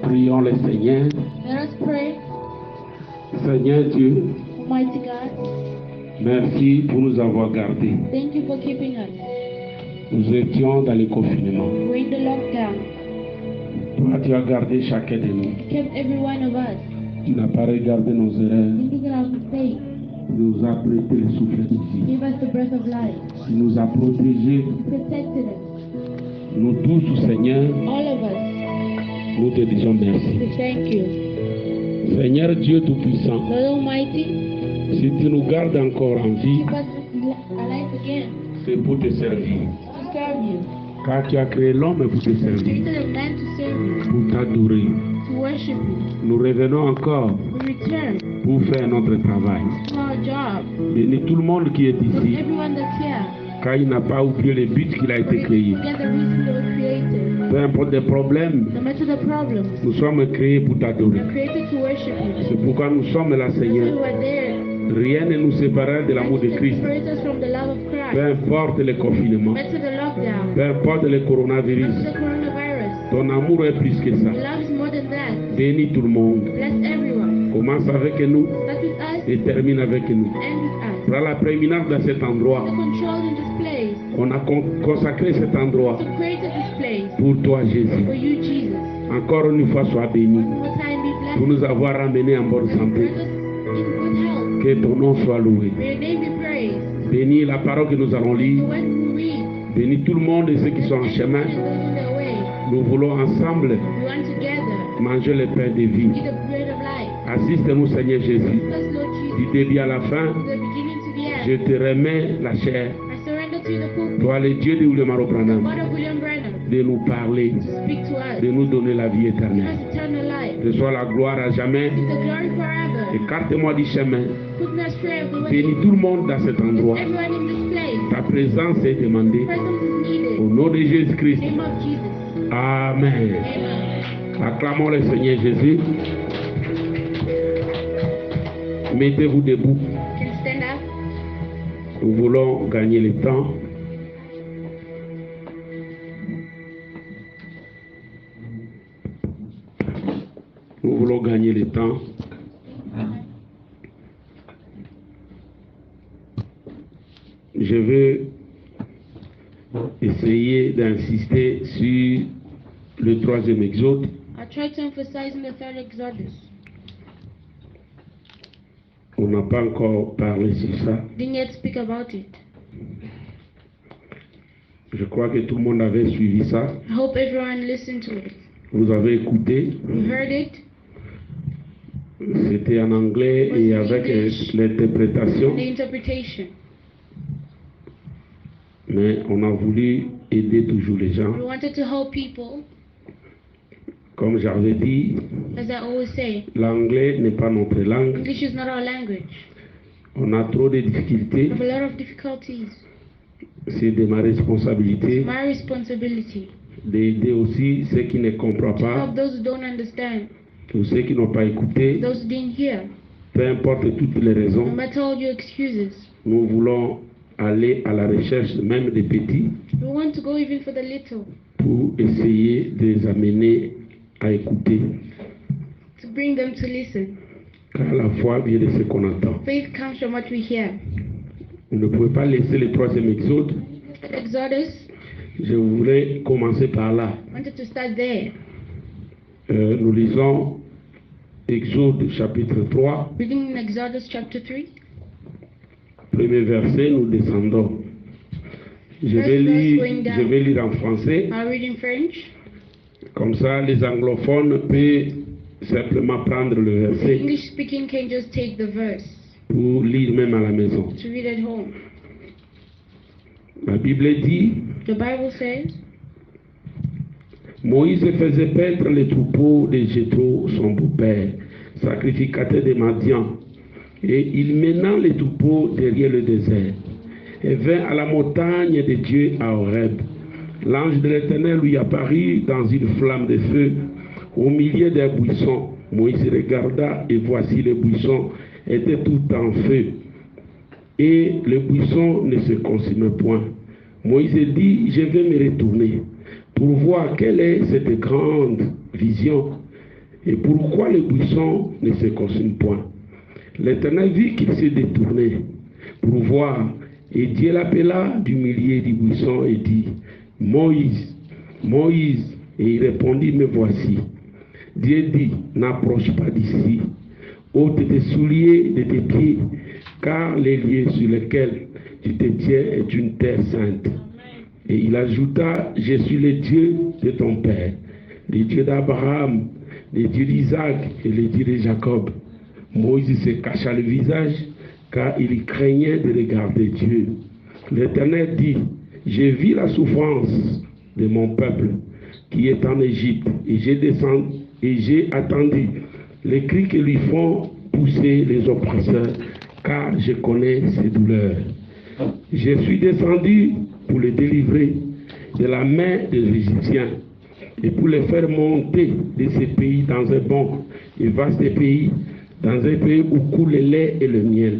Prions le Seigneur. Let us pray. Seigneur Dieu, Almighty God, merci pour nous avoir gardés. thank you for keeping us. Nous étions dans le confinement. We're in the lockdown. Toi, tu as gardé chacun de nous. You kept every one of us. Tu n'as pas regardé nos erreurs. You look at our mistakes. Tu nous as prêté le souffle de vie. Give us the breath of life. Tu nous as protégés. You protected us. Nous tous, Seigneur, All of us. nous te disons merci. We thank you. Seigneur Dieu Tout-Puissant, Lord Almighty, si tu nous gardes encore en vie, keep us alive again c'est pour te servir. to serve you. Car tu as créé l'homme pour te You servir, created a man to serve you, pour t'adorer. to worship you. Nous revenons encore We return pour faire notre travail. to our job. Bénis tout le monde qui est With ici, everyone that's here. car il n'a pas oublié le but qu'il a été créé. Forget the reason they were created. Peu importe les problèmes, No matter the problems, nous sommes créés pour t'adorer. we're created to worship you. C'est pourquoi nous sommes là, That's why Seigneur. we are there. Rien ne nous séparera de l'amour de Christ. Separate us from the love of Peu Christ. importe le confinement, No matter the lockdown. peu importe le No coronavirus, matter the coronavirus. ton amour est plus que ça. Your love is more than that. Bénis tout le monde. Bless everyone. Commence avec nous Start with us et termine avec nous. and with us. Prends la prééminence dans cet endroit. The control in this place. On a consacré cet endroit So created this place pour toi, Jésus. for you, Jesus. Encore une fois, sois béni One more time, be blessed. pour nous avoir ramenés en bonne santé. Bring us in good health. Que ton nom soit loué. May your name be praised. Bénis la parole que nous allons The lire. word we read. Bénis tout le monde et ceux qui sont en chemin. And those on their way. Nous voulons ensemble We want together. manger le pain de vie. Eat the bread of life. Assiste-nous, Seigneur Jésus. Bless Lord Du Jesus. début à la fin, From the beginning to the je end. te remets la chair. I surrender to the pulpit. Toi, le Dieu de William Branham, God of William Branham. de nous parler, Speak to us. de nous donner la vie Give us éternelle. eternal life. Que soit la gloire à jamais. Give the glory forever. Écarte-moi du chemin. Put me astray of the way. Bénis tout le monde dans cet endroit. Everyone in this place. Ta présence est demandée. Presence is needed. Au nom de Jésus-Christ. Name of Jesus. Amen. Amen. Acclamons le Seigneur Jésus. Mettez-vous debout. Can you stand up? Nous voulons gagner le temps. Nous voulons gagner le temps. Je vais essayer d'insister sur le troisième exode. I try to emphasize in the third Exodus. On n'a pas encore parlé sur ça. Didn't yet speak about it. Je crois que tout le monde avait suivi ça. I hope everyone listened to it. Vous avez écouté. You heard it. C'était en anglais et avec l'interprétation. The interpretation. Mais on a voulu aider toujours les gens. We wanted to help people. Comme j'avais dit, As I always say, l'anglais n'est pas notre langue. English is not our language. On a trop de We difficultés. have a lot of difficulties. C'est de ma responsabilité It's my responsibility d'aider aussi ceux qui ne comprennent to pas, help those who don't understand, ou ceux qui n'ont pas écouté. those who didn't hear. Peu importe toutes les No raisons, matter all your excuses, nous voulons aller à la recherche même des petits we want to go even for the little, pour essayer de les amener à écouter. to bring them to listen. Car la foi vient de ce qu'on entend. Faith comes from what we hear. Vous ne pouvez pas laisser le troisième exode. Exodus, Je voulais commencer par là. wanted to start there. Nous lisons Exode chapitre 3, Reading in Exodus chapter 3. premier verset, nous descendons. Je vais lire en français, I'll read in French. comme ça les anglophones peuvent simplement prendre le The verset English speaking can just take the verse pour lire même à la maison. to read at home. La Bible dit, The Bible says, Moïse faisait paître les troupeaux de Jéthro, son beau-père, sacrificateur de Madian, et il mena les troupeaux derrière le désert, et vint à la montagne de Dieu à Horeb. L'ange de l'Éternel lui apparut dans une flamme de feu au milieu des buissons. Moïse regarda, et voici les buissons étaient tout en feu, et le buisson ne se consumait point. Moïse dit, je vais me retourner pour voir quelle est cette grande vision Et pourquoi le buisson ne se consume point? L'Éternel vit qu'il s'est détourné pour voir, et Dieu l'appela du milieu du buisson et dit, Moïse, Moïse, et il répondit, me voici. Dieu dit, n'approche pas d'ici, ôte tes souliers de tes pieds, car les lieux sur lesquels tu te tiens est une terre sainte. Et il ajouta, je suis le Dieu de ton père, le Dieu d'Abraham, le Dieu d'Isaac et le Dieu de Jacob. Moïse se cacha le visage, car il craignait de regarder Dieu. L'Éternel dit, j'ai vu la souffrance de mon peuple qui est en Égypte, et j'ai attendu les cris que lui font pousser les oppresseurs, car je connais ses douleurs. Je suis descendu pour les délivrer de la main des Égyptiens et pour les faire monter de ces pays dans un bon et vaste pays, dans un pays où coule le lait et le miel,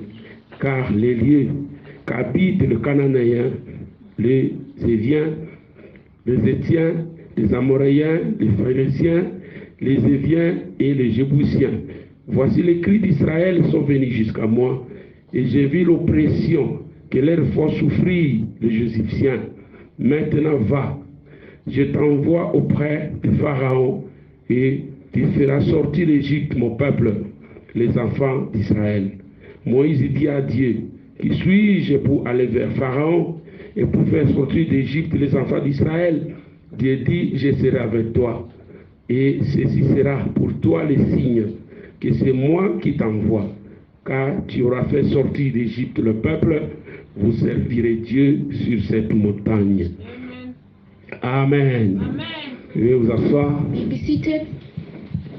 car les lieux qu'habitent le Cananéen, les Éviens, les Étiens, les Amoréens, les Phéréziens, les Éviens et les Jébusiens. Voici les cris d'Israël sont venus jusqu'à moi, et j'ai vu l'oppression que leur font souffrir les Égyptiens. Maintenant va, je t'envoie auprès de Pharaon, et tu feras sortir d'Égypte mon peuple, les enfants d'Israël. Moïse dit à Dieu, qui suis-je pour aller vers Pharaon et pour faire sortir d'Égypte les enfants d'Israël? Dieu dit, je serai avec toi, et ceci sera pour toi le signe que c'est moi qui t'envoie, car tu auras fait sortir d'Égypte le peuple, vous servirez Dieu sur cette montagne. Amen. Amen. Veuillez vous asseoir. Be seated.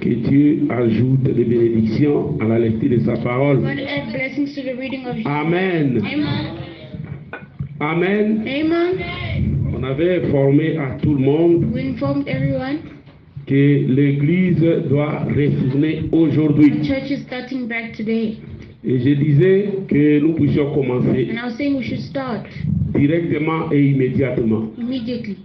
Que Dieu ajoute des bénédictions à la lecture de sa parole. God add blessings to the reading of His Amen. Amen. Amen. Amen. On avait informé à tout le monde We informed everyone que l'Église doit retourner aujourd'hui. the church is starting back today. Et je disais que nous puissions commencer And I was saying we should start directement et immédiatement. immediately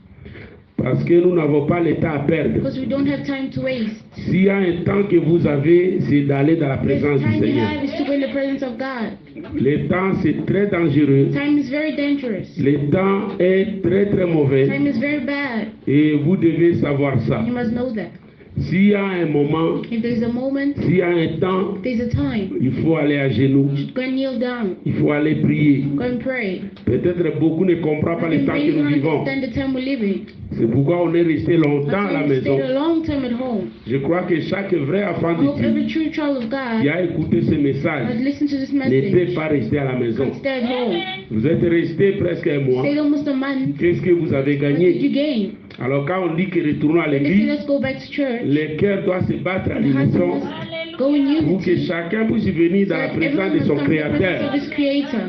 Parce que nous n'avons pas le temps à perdre. because we don't have time to waste. S'il y a un temps que vous avez, c'est d'aller dans la The présence du time we Seigneur. have is to go in the presence of God. Le temps, c'est très dangereux. Time is very dangerous. Le temps est très très mauvais. Time is very bad. Et vous devez savoir ça. You must know that. S'il y a un moment, If there's a moment, s'il y a un temps, there's a time. il faut aller à genoux. You should go and kneel down. Il faut aller prier. Go and pray. Peut-être beaucoup ne comprennent pas le And temps they que nous don't vivons. understand the time we live in. C'est pourquoi on est resté longtemps à la That's why we maison. stayed a long time at home. Je crois que chaque vrai enfant I hope de every Dieu true child of qui God a écouté ce has message listened to this ne peut message pas rester à la maison. and stay at home. Vous êtes resté presque un mois. Stayed almost a month. Qu'est-ce que vous avez What did you gagné? gain? Alors quand on dit que retournons à When they say l'église, let's go back to church, le cœur doit se battre à the heart l'unisson must go in pour que unity. chacun puisse venir So dans la that présence everyone de must son come to the presence of Créateur. His Creator.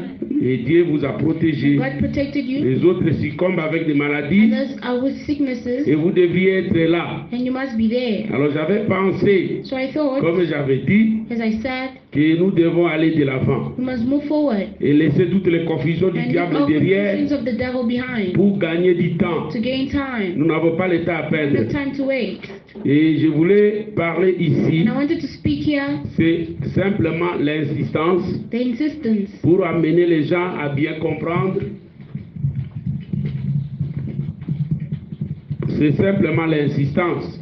Et Dieu vous a protégé. God protected you. Les autres succombent avec des maladies Others are with sicknesses, et vous devriez être là. and you must be there. Alors j'avais pensé, So I thought, comme j'avais dit, as I said, que nous devons aller de l'avant we must move forward et laisser toutes les confusions du and leave diable all derrière confusions of the devil behind pour gagner du temps. to gain time. Nous n'avons pas le temps à We don't have perdre. time to wait. Et je voulais parler ici, And I wanted to speak here c'est simplement l'insistance the insistence pour amener les gens à bien comprendre. C'est simplement l'insistance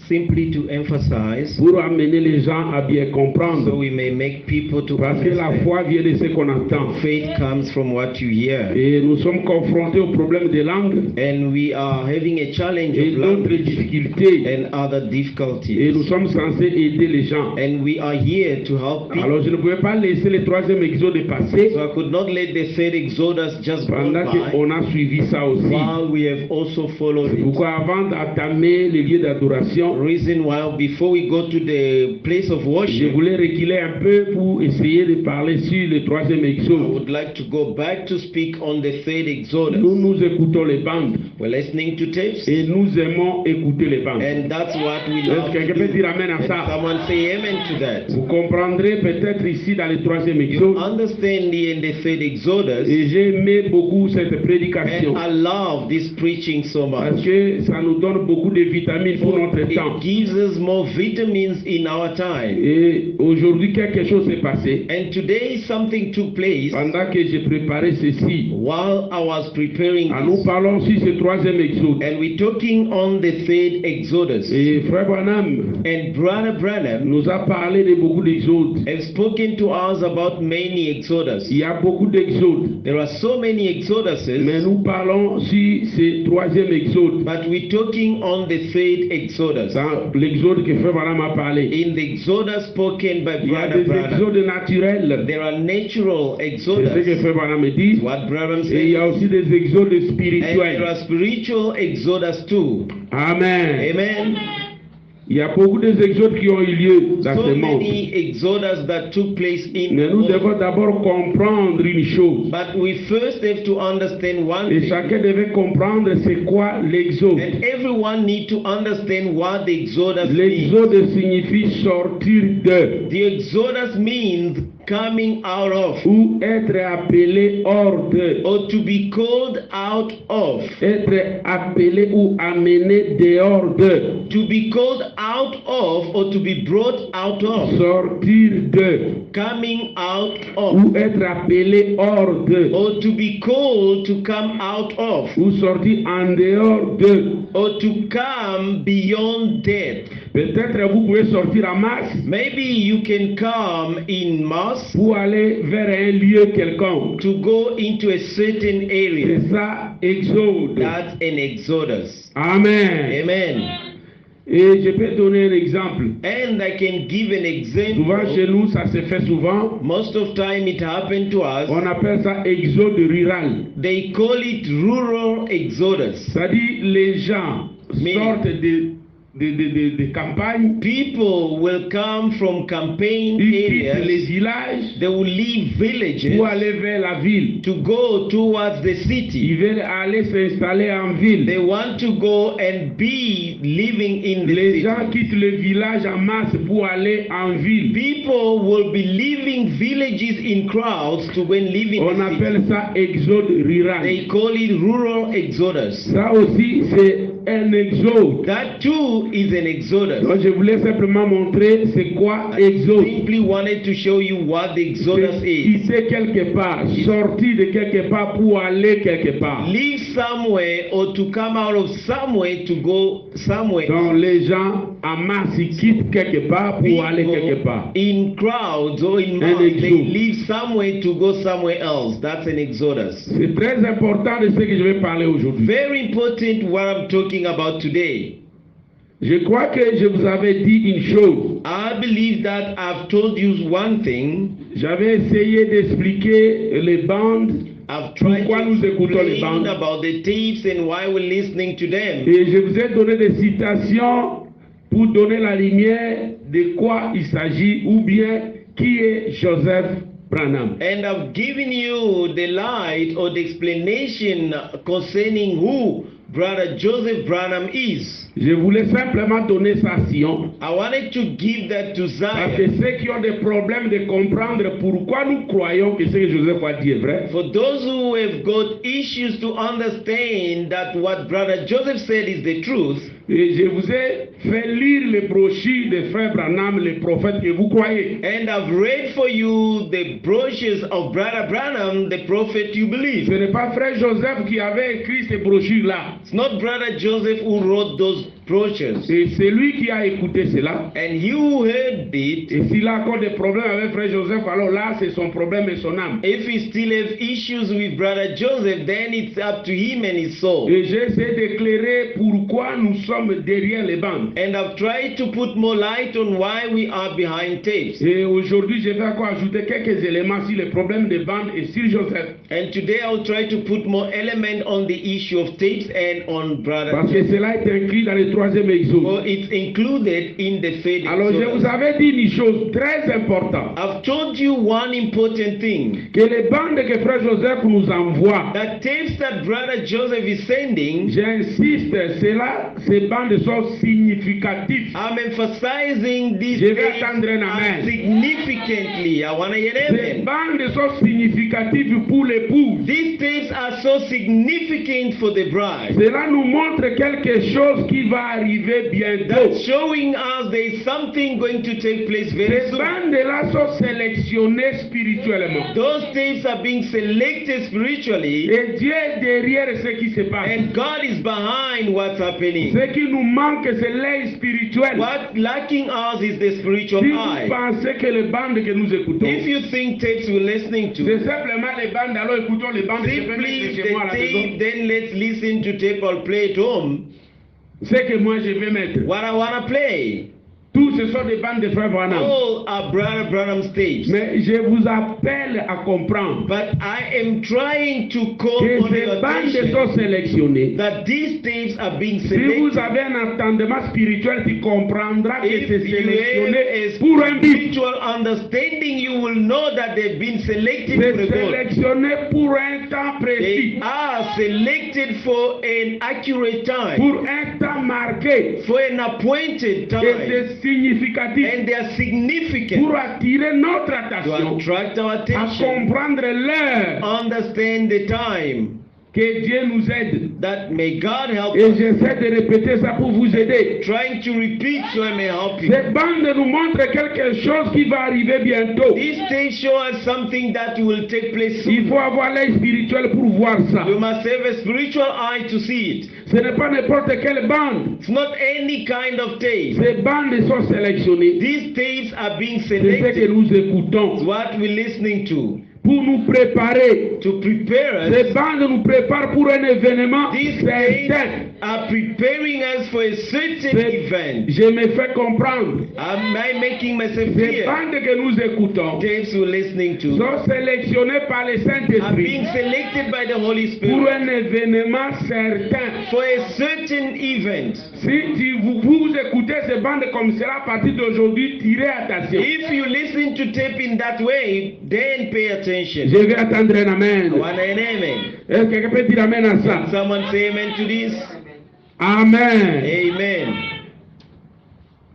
simply to emphasize pour amener les gens à bien so comprendre. we may make people to Parce que la understand. foi vient de ce qu'on entend. Faith comes from what you hear. Et nous sommes confrontés au problème des langues And we are having a challenge et of d'autres language difficultés. and other Et difficulties. nous sommes censés aider les gens. And we are here to help people. Alors je ne pouvais pas laisser le troisième exode passer So I could not let the third Exodus just go pendant by qu'on a suivi ça aussi. while we have also followed C'est it. pourquoi avant d'entamer les lieux d'adoration, Reason why before we go to the place of je worship, voulais reculer un peu pour essayer de parler sur le troisième I exode. would like to go back to speak on the third Exodus. Nous écoutons les bandes We're listening to tapes, et nous aimons écouter les bandes. and that's what we Est-ce love que to quelqu'un peut do. dire amen à And ça? someone say amen to that. Vous comprendrez peut-être ici dans le troisième You exode. understand in the third Exodus, Et j'ai aimé beaucoup cette prédication and I love this preaching so parce much. que ça nous donne beaucoup de vitamines pour notre It temps. gives us more vitamins in our time. Et aujourd'hui, quelque chose s'est passé. And today something took place Pendant que j'ai préparé ceci, while I was preparing nous this. parlons sur ce troisième exode. And we're talking on the third Exodus. Et Frère Branham And Brother Branham nous a parlé de beaucoup d'exodes. has spoken to us about many Exodus. Il y a beaucoup d'exodes. There are so many Exoduses, Mais nous parlons sur ce troisième exode. but we're talking on the third Exodus. Dans l'exode que Frère Branham a parlé. In the Exodus spoken by Il y a Brother des Branham, exodes naturels. there are natural C'est ce que Exodus, Frère Branham dit. what Branham Et il y said, a aussi des exodes and there spirituels. are spiritual Exodus too. Amen. Amen. Il y a beaucoup d'exodes qui ont eu lieu dans So ce monde. many Exodus that took place in Mais the nous world. devons d'abord comprendre une chose. But we first have to understand one Et thing. chacun devait comprendre c'est quoi l'exode. And everyone need to understand what the Exodus means. L'exode signifie sortir de The Exodus means coming out of, ou être appelé hors de. or to be called out of. Être appelé ou amené dehors de. To be called out of, or to be brought out of. Sortir de. Coming out of. Ou être appelé hors de. Or to be called to come out of. Ou sortir en dehors de. Or to come beyond death. Peut-être vous pouvez sortir en masse Maybe you can come in mass pour aller vers un lieu quelconque. to go into a certain area. C'est ça, exode. That's an Exodus. Amen. Amen. Et je peux donner un exemple. And I can give an Souvent chez example. nous, ça se fait souvent. Most of time it happened to us. On appelle ça exode rural. They call it rural exodus. C'est-à-dire les gens Mais- sortent de campagnes, People will come from campaign ils quittent les areas. villages They will leave villages pour aller vers la ville. to go towards the city. Ils veulent aller s'installer en ville. They want to go and be living in the Les city. gens quittent le village en masse pour aller en ville. People will be leaving villages in crowds to go and live in On the appelle city. ça exode rural. They call it rural exodus. Ça aussi, c'est un exode. That too is an exodus. Donc, je voulais simplement montrer c'est quoi I exode. simply wanted to show you what the exodus C'est is. quitter quelque part, sortir de quelque part pour aller quelque part. Leave somewhere or to come out of somewhere to go somewhere. Donc les gens en masse ils quittent quelque part pour aller quelque part. In crowds or in mass, exode. they leave somewhere to go somewhere else. That's an exodus. C'est très important de ce que je vais parler aujourd'hui. Very important what I'm talking about today. Je crois que je vous avais dit une chose. I believe that I've told you one thing. J'avais essayé d'expliquer les bandes I've tried Pourquoi to nous écoutons les explain bandes? about the tapes and why we're listening to them. et je vous ai donné des citations pour donner la lumière de quoi il s'agit ou bien qui est Joseph Branham. And I've given you the light or the explanation concerning who Brother Joseph Branham is. Je voulais simplement donner ça à Sion. I wanted to give that to Parce que Zion. ceux qui ont des problèmes de comprendre pourquoi nous croyons que ce que Joseph a dit est vrai, For those who have got issues to understand that what Brother Joseph said is the truth, et je vous ai fait lire les brochures de Frère Branham, les prophètes que vous croyez. and I've read for you the brochures of Brother Branham, the prophet you believe. Ce n'est pas Frère Joseph qui avait écrit ces brochures-là. It's not Brother Joseph who wrote those brochures. Et c'est lui qui a écouté cela. And he who heard it, Et s'il a encore des problèmes avec Frère Joseph, alors là, c'est son problème et son âme. if he still has issues with Brother Joseph, then it's up to him and his soul. Et j'ai essayé d'éclairer pourquoi nous sommes derrière les bandes. And I've tried to put more light on why we are behind tapes. Et aujourd'hui, je vais encore ajouter quelques éléments sur les problèmes des bandes et sur Joseph. And today I'll try to put more element on the issue of tapes and on Brother Parce que Joseph. cela est inclus dans le troisième Well, exode. it's included in the third Alors, je exodus. vous avais dit une chose très importante. I've told you one important thing. Que les bandes que Frère Joseph nous envoie, The tapes that Brother Joseph is sending, j'insiste, cela, ces bandes sont significatifs. I'm emphasizing these Je vais tapes attendre un amen. significantly. I want to hear Ces amen. bandes sont significatives pour l'épouse. These tapes are so significant for the bride. Cela nous montre quelque chose qui va arriver bientôt. That's showing us there is something going to take place very Ces soon. bandes-là sont sélectionnées spirituellement. Those tapes are being selected spiritually, Et Dieu est derrière ce qui se passe. and God is behind what's happening. Ce qui nous manque, c'est l'œil spirituel. What lacking us is the spiritual Si vous eye. pensez que les bandes que nous écoutons, If you think tapes we're listening c'est to, simplement les bandes, alors écoutons les bandes que je peux simply mettre the chez moi à la maison. tape, then let's listen to tape or play at home. Ce que moi je vais mettre. What I want to play. Tous ce sont des bandes de frères Branham. All are Brother Branham's tapes. Mais je vous appelle à comprendre But I am trying to call que on ces your bandes attention sont sélectionnées. that these tapes are being Si vous selected. avez un entendement spirituel, tu comprendras que If c'est you sélectionné have a pour un but. spiritual understanding, you will know that they've been selected for C'est a goal. sélectionné pour un temps précis, They are selected for an accurate time, pour un temps marqué. for an appointed Et time, c'est significatif and they are significant pour attirer notre to attention attract our à attention. comprendre l'heure. Understand the time. Que Dieu nous aide. That may God help Et us. j'essaie de répéter ça pour vous aider. Trying to repeat so I may help you. Cette bande nous montre quelque chose qui va arriver bientôt. These tapes show us something that will take place Il soon. faut avoir l'œil spirituel pour voir ça. You must have a spiritual eye to see it. Ce n'est pas n'importe quelle bande. It's not any kind of tape. Ces bandes sont sélectionnées. These tapes are being C'est ce que selected. nous It's écoutons what we're listening to. pour nous préparer. To prepare Ces us. bandes nous préparent pour un événement These tapes certain. are preparing us for a certain C'est- event. Je me fais comprendre. Am I making myself Ces clear? bandes que nous écoutons Tapes we're listening to sont sélectionnées par le are Saint-Esprit being selected by the Holy pour Spirit un événement certain. for a certain event. Si vous écoutez ces bandes comme cela à partir d'aujourd'hui, tirez attention. If you listen to tape in that way, then pay attention. Je vais attendre un amen. I want an amen. Est-ce que quelqu'un peut dire amen à ça? Someone say amen to this. Amen. Amen.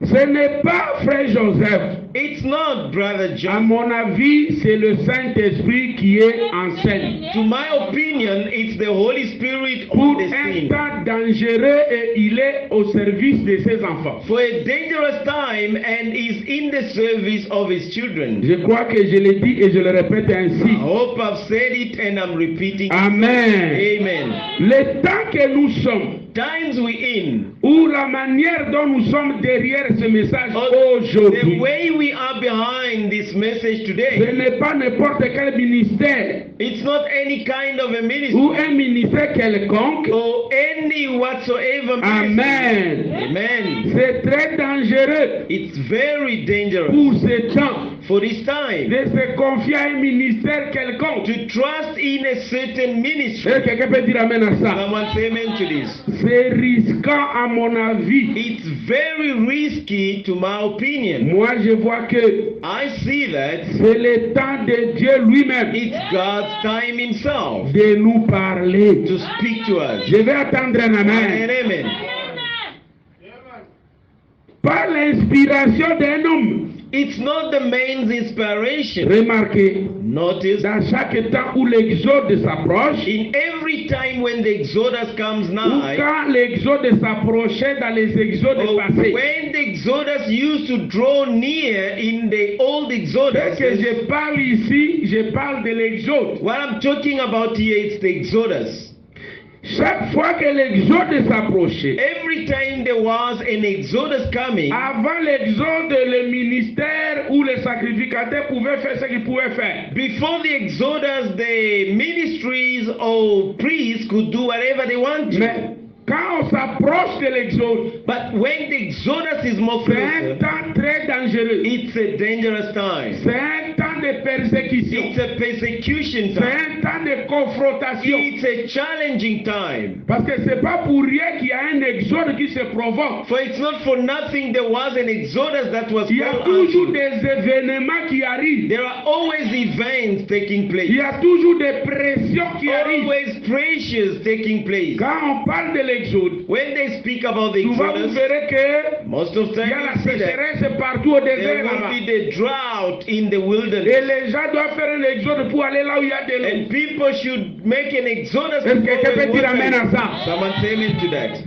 Ce n'est pas frère Joseph. It's not Brother À John. mon avis, c'est le Saint-Esprit qui est en scène. To my opinion, it's the Holy Spirit Pour on the un scene. temps dangereux et il est au service de ses enfants. For a dangerous time and is in the service of his children. Je crois que je l'ai dit et je le répète I ainsi. hope I've said it and I'm repeating. Amen. Amen. Le temps que nous sommes, Times we in, ou la manière dont nous sommes derrière ce message or aujourd'hui, the way we are behind this message ce today, n'est pas n'importe quel ministère it's not any kind of a ou ministry un ministère quelconque. or any whatsoever ministry. Amen. Amen. C'est très dangereux It's very dangerous pour ce temps for this time de se confier à un ministère quelconque. to trust in a certain ministry. Et quelqu'un peut dire amen à ça. Someone say amen to this. C'est risquant à mon avis. It's very risky to my opinion. Moi, je vois que I see that c'est le temps de Dieu lui-même it's God's time himself de nous parler. to speak to us. Je vais attendre un Amen. amen. Amen. Par l'inspiration d'un homme. It's not the man's inspiration. Remarquez, Notice, dans chaque temps où l'exode s'approche, in every time when the Exodus comes ou nigh, quand l'exode s'approchait dans les exodes or passés, when the Exodus used to draw near in the old ce Exodus, que je parle ici, je parle de l'exode. what I'm talking about here is the Exodus. Chaque fois que l'exode s'approchait, Every time there was an Exodus coming, avant l'exode, le ministère ou les sacrificateurs pouvaient faire ce qu'ils pouvaient faire. before the Exodus, the ministries or priests could do whatever they want to. Mais quand on s'approche de l'exode, But when the Exodus is more c'est un closer, temps très dangereux. it's a dangerous time. C'est un temps de persécution. It's a persecution C'est time. un temps de confrontation. It's a challenging time. Parce que c'est pas pour rien qu'il y a un exode qui se provoque. For it's not for nothing there was an exodus that was Il y a called toujours unto. des événements qui arrivent. There are always events taking place. Il y a toujours des pressions qui arrivent. Always pressures taking place. Quand on parle de l'exode, When they speak about the souvent vous exodus, verrez que most of the il y a time la you see that sécheresse partout au there désert will là-bas. be the drought in the Et wilderness. les gens doivent faire un exode pour aller là où il y a de l'eau. And people should make an exodus to Est-ce go que quelqu'un where peut dire water amen à is. ça? Someone say amen to that.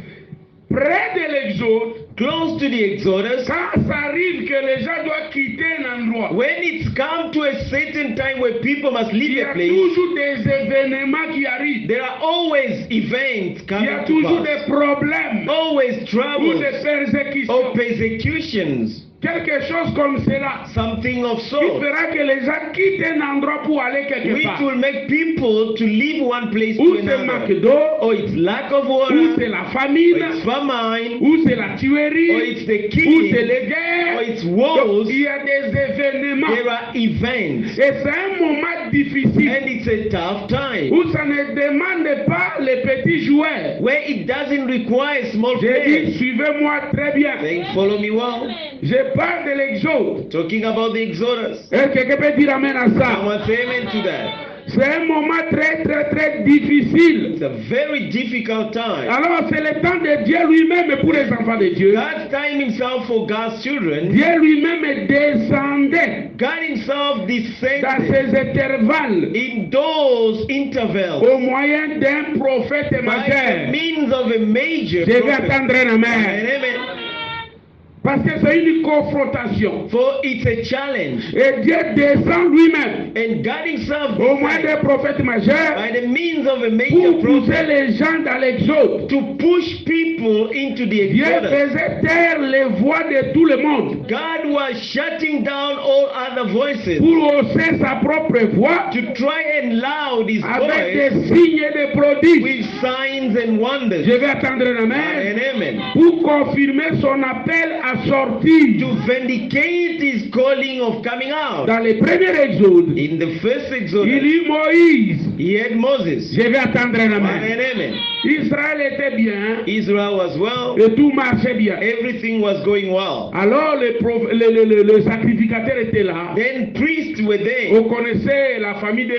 Près de l'exode, Close to the exodus, quand ça arrive que les gens doivent quitter un endroit, when it's come to a certain time where people must il leave y a a place, toujours des événements qui arrivent. there are always events Il y a coming to toujours pass. des problèmes Always ou troubles des persécutions. or persecutions, Quelque chose comme cela something of qui sort, fera que les gens quittent un endroit pour aller quelque which part. will make people to leave one place Ou to c'est manque another. d'eau, Or it's lack of ou water, c'est la or famine, it's famine, ou c'est la or tuerie, it's the ou c'est killing, les or guerres. it's Donc, wars. il y a des événements. There are events, Et c'est un moment difficile and it's a tough time où ça ne demande pas les petits jouets. where it doesn't require small J'ai dit, players. suivez-moi très bien. Saying, follow me well. Je parle de l'exode. Talking about the Exodus. Est-ce que quelqu'un peut dire amen à ça? Someone say amen to that. C'est un moment très, très, très difficile. It's a very difficult time. Alors, c'est le temps de Dieu lui-même pour les enfants de Dieu. God's time himself for God's children. Dieu lui-même descendait God himself dans descended ces intervalles in those intervals au moyen d'un prophète by the majeur. means of a major Je vais prophet. attendre un amen. Amen. Parce que c'est une confrontation. For it's a challenge. Et Dieu descend lui-même And God himself au moyen d'un decided, prophète majeur by the means of a major pour pousser prophet, les gens dans l'exode. to push people into the Dieu Exodus. faisait taire les voix de tout le monde God was shutting down all other voices pour hausser sa propre voix to try and loud his avec voice des signes et des prodiges. with signs and wonders. Je vais attendre un amen And amen. pour confirmer son appel à sortir. To vindicate his calling of coming out. Dans le premier exode, In the first il y Exodus, eut Moïse. he had Moses. Je vais attendre un And amen. amen. Israël était bien Israel was well. et tout marchait bien. Everything was going well. Alors le sacrificateur était là. Then priests were there. On connaissait la famille de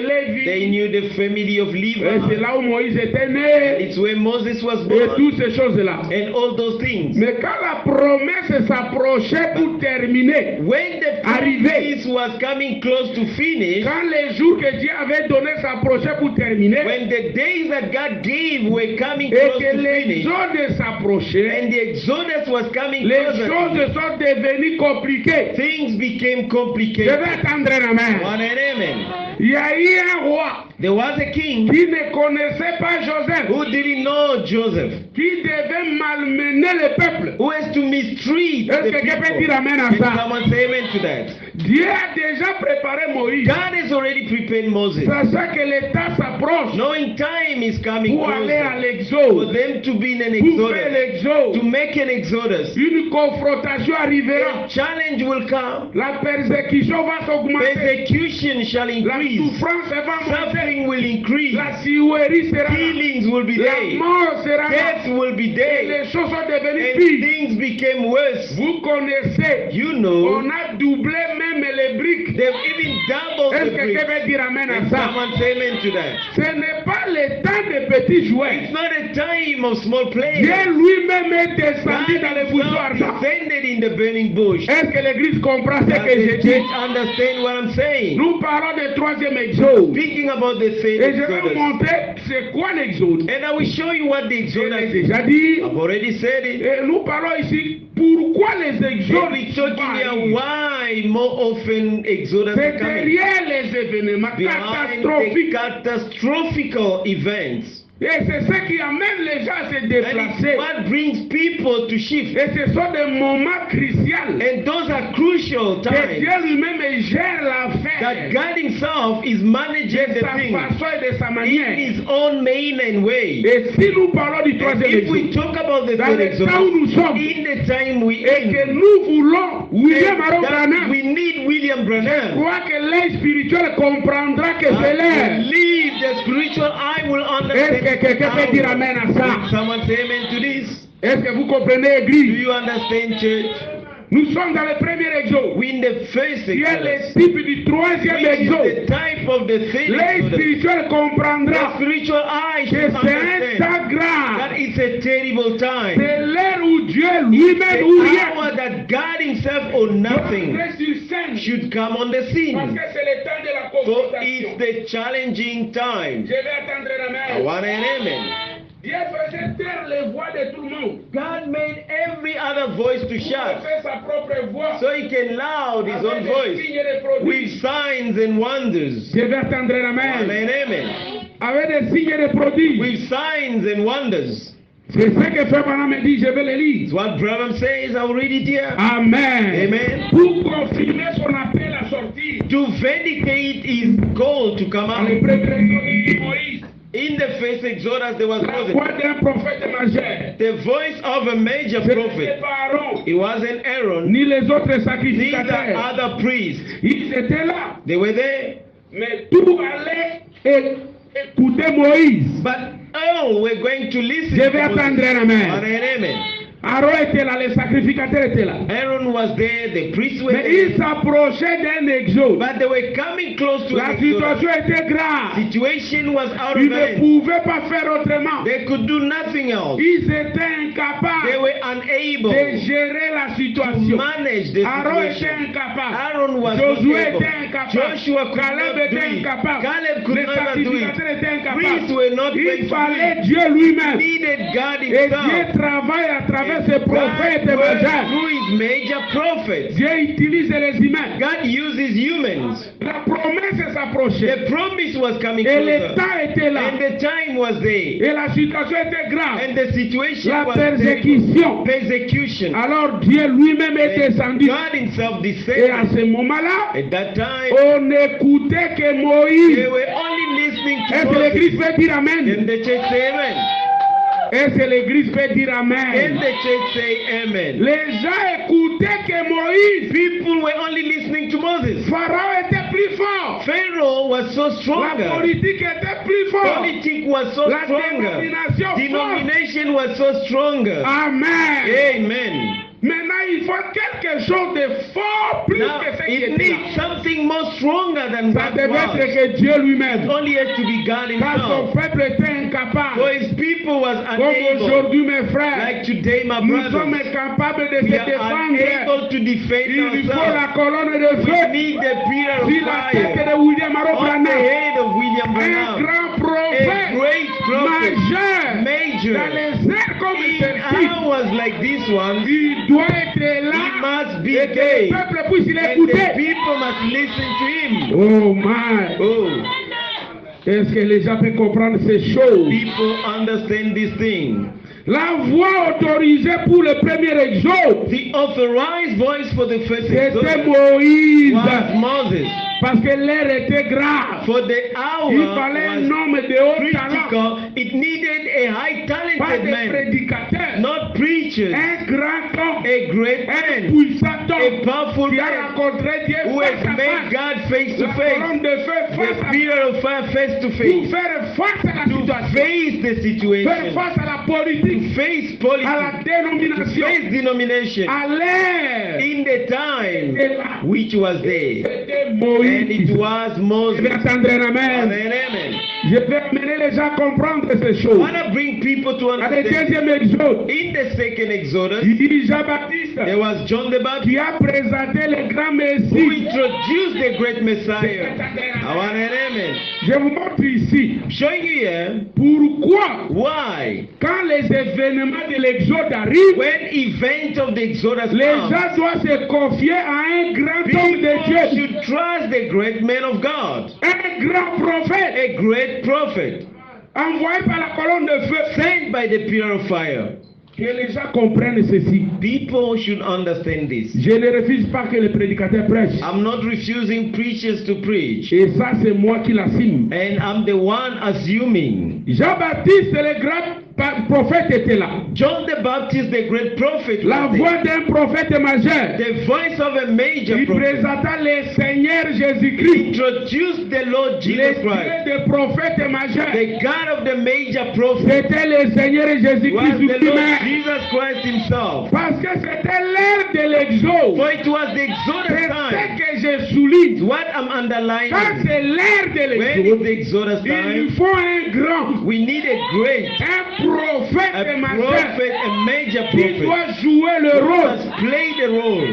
They Lévi. knew the family of Et Levi. c'est là où Moïse était né. It's where Moses was Et born. toutes ces choses-là. And all those things. Mais quand la promesse s'approchait pour terminer, When the promise was coming close to finish, quand les jours que Dieu avait donné s'approchaient pour terminer, when the days that God gave were coming et close que to finish, l'exode s'approchait, and the Exodus was coming les closer, choses sont devenues compliquées. things became Je complicated. vais attendre un amen. One and amen. Il y a eu un roi There was a king qui ne connaissait pas Joseph, who didn't know Joseph, qui devait malmener le peuple. who has to mistreat Est-ce the que quelqu'un peut dire people. amen à Can ça? someone say amen to that? Dieu a déjà préparé Moïse, God has already prepared Moses, sachant que le temps s'approche knowing time is coming pour aller à closer for l'exode, them to be in an pour faire exodus, l'exode. to make an exodus. Une confrontation A arrivera. challenge will come. La persécution va s'augmenter. Persecution shall La increase. souffrance va monter. Suffering will increase. La tuerie sera là. Healings will be La there. mort sera là. Death will be Et there. les choses sont devenues And pires. things became worse. Vous connaissez. You know, On a doublé même les briques. they've even doubled Est-ce the que bricks. quelqu'un peut dire amen à And ça? someone say amen to that. Ce n'est pas le temps des petits jouets. It's not a time of small Dieu players. lui-même est descendu God dans les buissons himself ardents. descended in the burning bush. Est-ce que l'église comprend ce Does que je the dis? church understand what I'm saying? Nous parlons du troisième exode. Speaking about the Et same je vais vous Exodus. montrer c'est quoi l'exode. And I will show you what the Je l'ai Exodus is. déjà dit. I've already said it. Et nous parlons ici pourquoi les So exodes we're talking here arrivent. why more often Exodus C'est are coming. derrière les événements Behind catastrophiques. the catastrophical events. Et c'est ce qui amène les gens à se And déplacer. it's what brings people to shift. Et ce sont des moments cruciaux And those are crucial que times Dieu lui-même gère that l'affaire God himself is managing de the sa thing façon et de sa in manière. his own main and way. Et si nous parlons du And troisième if we exode, talk about the dans third le temps où Exodus, nous sommes, in the time we et que in, nous voulons William and Aaron that Branham, we need William je Branham. crois que l'œil spirituel comprendra que c'est I l'heure. believe the spiritual eye will Est-ce understand. que quelqu'un peut dire amen à ça? Will someone say amen to this? Est-ce que vous comprenez, Do Église? you understand, church? Nous sommes dans le premier exode. We in the first Qui est le Exodus, type du troisième which is the exode. type of the third Les Exodus. spirituels The comprendront spiritual eye que should c'est un understand temps grave. that it's a terrible time. C'est l'heure où Dieu It's lui-même ou the rien hour that God himself or doit nothing entrer sur scène. should come on the Parce scene. que c'est le temps de la For confrontation. it's the challenging time. Je vais attendre la main. Amen and amen. Dieu faisait taire les voix de tout le monde. God made every other voice to Il shout fait sa propre voix. so he can loud his own Avec des voice signes et des prodiges. with signs and wonders. Je vais attendre la main. Amen, amen. Avec des signes et des prodiges. With signs and wonders. C'est ce que Frère Branham me dit, je vais le lire. It's what Branham says. I'll read it here. Amen. Amen. Pour confirmer son appel à sortir. To vindicate his call to come Dans le out. premier exode de Moïse. In the first Exodus, there was La Moses. voix d'un prophète majeur. The voice of a major Ce n'était prophet. pas Aaron, It wasn't Aaron, ni les autres neither sacrificateurs. other priests. Ils étaient là. They were there. Mais tout allait écouter Moïse. But all were going to listen Je to vais attendre Moses. la main. Amen, amen. Aaron était là, les sacrificateurs étaient là. Aaron was there, the priests were Mais ils there. s'approchaient d'un exode. But they were coming close to La an Exodus. situation était grave. Situation was out Ils of ne hand. pouvaient pas faire autrement. They could do nothing else. Ils étaient They incapables were unable de gérer la to situation. manage the Aaron était situation. incapable. Aaron was Josué not able. était incapable. Joshua could Caleb not do était it. incapable. Caleb could Les never do sacrificateurs it. étaient incapables. Priests were not going Il to fallait do it. Dieu lui-même. Needed God Et Dieu himself. travaille à travers ses God prophètes et works majeurs. through his major prophets. Dieu utilise les humains. God uses humans. La promesse s'approchait. The promise was coming Et le closer. temps était là. And the time was there. Et la situation était grave. And the situation La was terrible. persécution. Persecution. Alors Dieu lui-même est And descendu. God himself Et à descended. ce moment-là, At that time, on n'écoutait que they Moïse. were only listening Est-ce to que l'église Moses. peut dire And Amen? the church say amen. Est-ce que l'église peut dire And Amen? the church say amen. Les gens écoutaient que Moïse. People were only listening to Moses. Pharaon était plus fort. Pharaoh was so La stronger. politique était plus forte. Politics was so La stronger. dénomination forte. Denomination was so stronger. Amen. Amen. Maintenant, il faut quelque chose de fort plus Now, que ce qui it était là. needs something more stronger than Ça that devait was. être que Dieu It lui-même. only had to be God Car son himself. peuple était For incapable. his people was Comme unable. aujourd'hui, mes frères, Like today, my nous sommes brothers, incapables de we se are défendre. unable to defend Il faut la ourselves. colonne de We feu need the pillar of sur la tête fire de William Aro on the Branham. head of William Un Branham. grand A prophète great prophet, majeur dans major. les airs comme In celle-ci. hours like this one, Il doit être he là must be et que le there. peuple puisse And the l'écouter. people must listen to him. Oh my! Oh, Est-ce que les gens peuvent comprendre ces choses? people understand this thing. La voix autorisée pour le premier exode, The authorized voice for the first c'était Exodus Moïse. was Moses. Parce que l'air était grave. For the hour Il fallait un was homme de haut talent. critical. It needed a high Pas talented de man, prédicateur. not preachers. Un grand homme. A great Un man, puissant a homme. powerful Qui a man rencontré Dieu who face has à made face. God face to La face. colonne de feu face The à pillar of fire face to pour face. faire face à la To situation. face the Faire situation. face à la To politique. face À politics. la To dénomination. face denomination. À l'air. In the time Et là, which was there. c'était And Moïse. it was Je vais Moses. attendre un amen. Amen, amen. Je vais amener les gens à comprendre ces I choses. want to bring people to Dans le understand. deuxième exode, In the second Exodus, il dit Jean-Baptiste there was John the Baptist qui a présenté le grand who Messie. introduced the great Messiah. Amen, amen. Je vous montre ici I'm showing you here pourquoi, why, quand les événements de l'exode arrivent, when event of the Exodus les comes, gens doivent se confier à un grand homme de people Dieu, should trust the great man of God, un grand prophète, a great prophet, envoyé par la colonne de feu. sent by the pillar of fire. Que les gens comprennent ceci. People should understand this. Je ne refuse pas que les prédicateurs prêchent. I'm not refusing preachers to preach, Et ça, c'est moi qui l'assume. and I'm the one assuming. Jean-Baptiste, c'est le grand prophète était là. John the Baptist, the great prophet, La was voix d'un prophète majeur. there. The voice of a major Il prophet présenta le Seigneur Jésus-Christ, introduced the Lord le Jesus Dieu Christ. des prophètes majeurs. The God of the major prophet C'était le Seigneur was Jésus-Christ the Lord lui-même. Jesus Christ himself. Parce que c'était l'ère de l'exode. For it was the Exodus C'est time. ce que je souligne. What I'm Quand underlining, c'est l'ère de when is l'exode, the Exodus il time? faut un grand, We need a great, un prophète a majeur prophet, a major qui prophet doit jouer le who rôle. must play the role.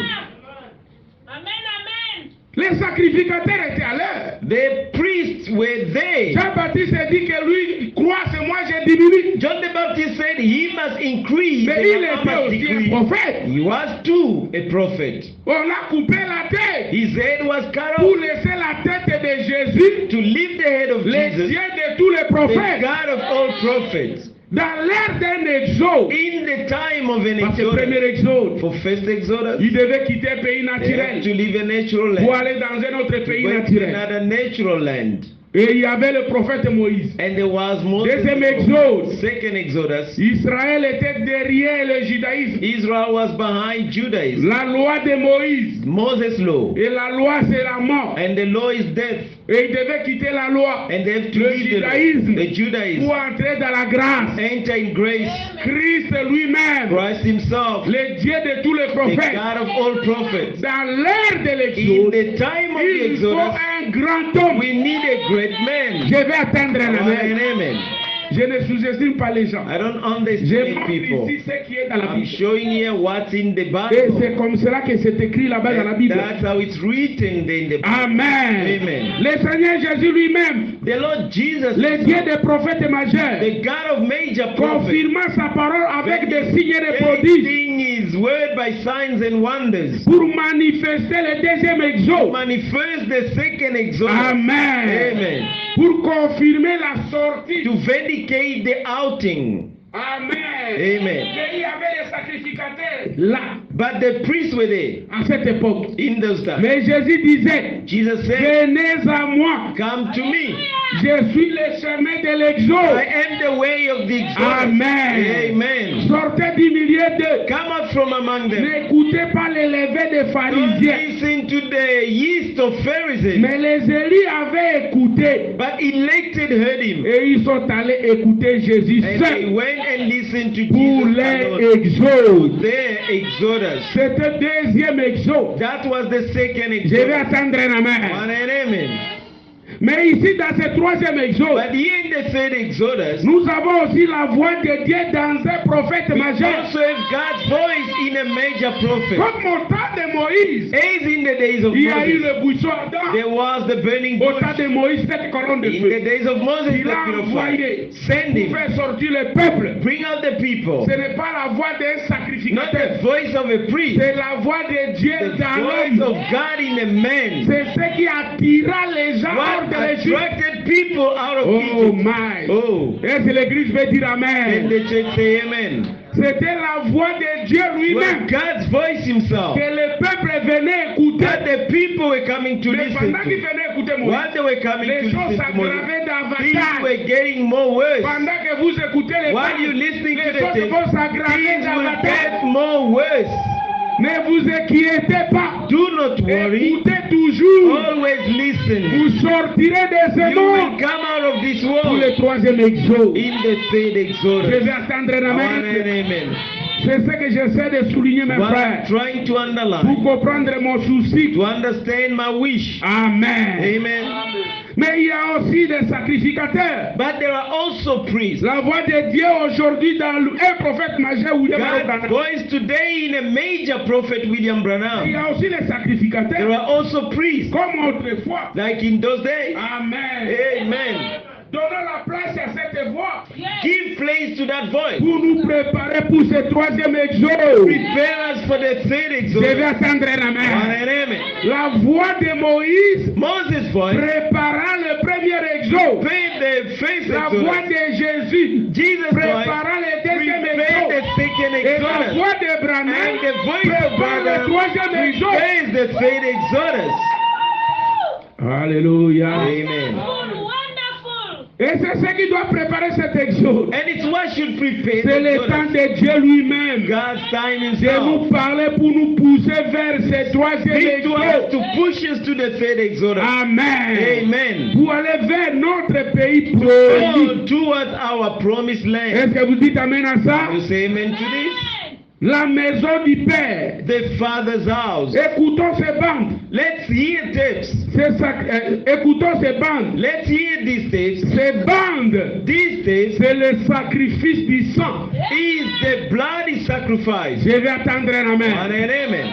Les sacrificateurs étaient à l'heure. The priests were there. Jean-Baptiste a dit que lui croisse, moi je diminue. John the Baptist said he must increase, Mais and il I était must aussi un decrease. prophète. He was too a prophet. On a coupé la tête His head was cut pour off laisser la tête de Jésus, to leave the head of les Jesus, yeux de tous les the prophètes. God of all prophets. Dans l'ère d'un exode, In the time of an parce que le premier exodus, exode, for first exodus, il devait quitter un pays they had naturel to leave a natural pour land, aller dans un autre pays went to naturel. another natural land. Et il y avait le prophète Moïse. And there was Moses. Deuxième exode, Second exodus, Israël était derrière le judaïsme. Israel was behind Judaism. La loi de Moïse. Moses' law. Et la loi, c'est la mort. And the law is death. Et il devait quitter la loi And they have to Le leave the law. judaïsme. The Judaism. pour entrer dans la grâce. Enter in grace. Christ lui-même, Christ himself, le Dieu de tous les the prophètes, God of all prophets. dans l'ère de In l'exode, the time of the il faut exodus, un grand homme. we need a great man. Je vais attendre la Amen, main. amen. Je ne sous-estime pas les gens. I don't Je understand montre people. ici ce qui est dans la I'm Bible. showing here what's in the Et Bible. c'est comme cela que c'est écrit là-bas dans la And Bible. that's how it's written in the Bible. Amen. Amen. Le Seigneur Jésus lui-même, The Lord Jesus, le Dieu des prophètes majeurs, the God of major prophets, confirmant sa parole avec des signes et des prodiges Everything His word by signs and wonders. pour manifester le deuxième exode. Manifest the second exodus. Amen. Amen. Pour confirmer la sortie. To vindicate the outing. Amen. Amen. Et il y avait les sacrificateurs là, But the priests were there à cette époque. in those times. Mais Jésus disait, Jesus said, venez à moi. come to me. Je suis le chemin de I l'exode. am the way of the exodus. Amen. Amen. Sortez du milieu d'eux. Come out from among them. N'écoutez pas les levées des Don't pharisiens. listen to the yeast of Pharisees. Mais les élus avaient écouté. But elected heard him. Et ils sont allés écouter Jésus And they seul went and listened to pour Jesus leur alone. exode. Their exodus. C'était deuxième exode. That was the second Je vais exodus. attendre la main. Amen, amen. Mais ici, dans ce troisième exode, But here in the third exodus, nous avons aussi la voix de Dieu dans un prophète we majeur. also have God's voice in a major prophet. Comme au temps de Moïse, As in the days of il y a eu Moses, le buisson ardent. there was the burning Au bush. temps de Moïse, cette colonne de In the feu. days of Moses, Il the a pillar of envoyé fire. Send pour him. faire sortir le peuple. Bring out the people. Ce n'est pas la voix d'un Not sacrificateur. the voice of a priest. C'est la voix de Dieu The dans voice of l'homme. God in a man. C'est ce qui attira les gens hors What de l'Égypte. attracted people out of Oh Egypt. my. Oh. Et si l'église veut dire And Amen. the church say amen. C'était la voix de Dieu Well, lui-même. God's voice himself. Que le peuple venait écouter. That the people were coming to Mais listen pendant qu'ils to. venaient écouter Moïse, While they were coming to les choses listen to Moses, s'aggravaient things davantage. were getting more worse. Pendant que vous écoutez les While you paroles, listening to les the choses text, vont s'aggraver things will davantage. get more worse. Ne vous inquiétez pas. Do not worry. Écoutez toujours. Always listen. Vous sortirez de ce You will monde come out of this pour world le troisième exode. in the third Je exodus. vais attendre la main. Amen, amen. C'est ce que j'essaie de souligner, mes What I'm frères, trying to pour underline, comprendre mon souci. to understand my wish. Amen. Amen. Mais il y a aussi des sacrificateurs. But there are also priests. La voix de Dieu aujourd'hui dans un prophète majeur, William God's Branham. voice today in a major prophet, William Il y Branham. a aussi les There sacrificateurs, are also priests, comme autrefois. like in those days. Amen. Amen. Donnons la place à cette voix Give place to that voice. pour nous préparer pour ce troisième exode. Prepare us for the third Je vais exodus. attendre la main. Amen, amen. La voix de Moïse Moses' voice prépara le premier exode. paid the first La voix exodus. de Jésus Jesus' voice prépara le deuxième prepared the exode. second Et la exodus. voix de Branham And the voice of prépare le Branham troisième exode. prepares the third exodus. Alléluia. Amen. Et c'est ce qui doit préparer cet exode. And it's what should prepare C'est le the temps exodus. de Dieu lui-même God's time de himself. nous parler pour nous pousser vers ce troisième Speak to us exode. to push us to the third exodus. Amen. Amen. Pour aller vers notre pays Go promis. towards our promised land. Est-ce que vous dites Amen à ça? You say amen to this? La maison du Père. The Father's house. Écoutons ces bandes. Let's hear tapes. Écoutons ces bandes. Let's hear these tapes. Ces bandes, These tapes c'est le sacrifice du sang. is the bloody sacrifice. Je vais attendre un amen. Amen, amen.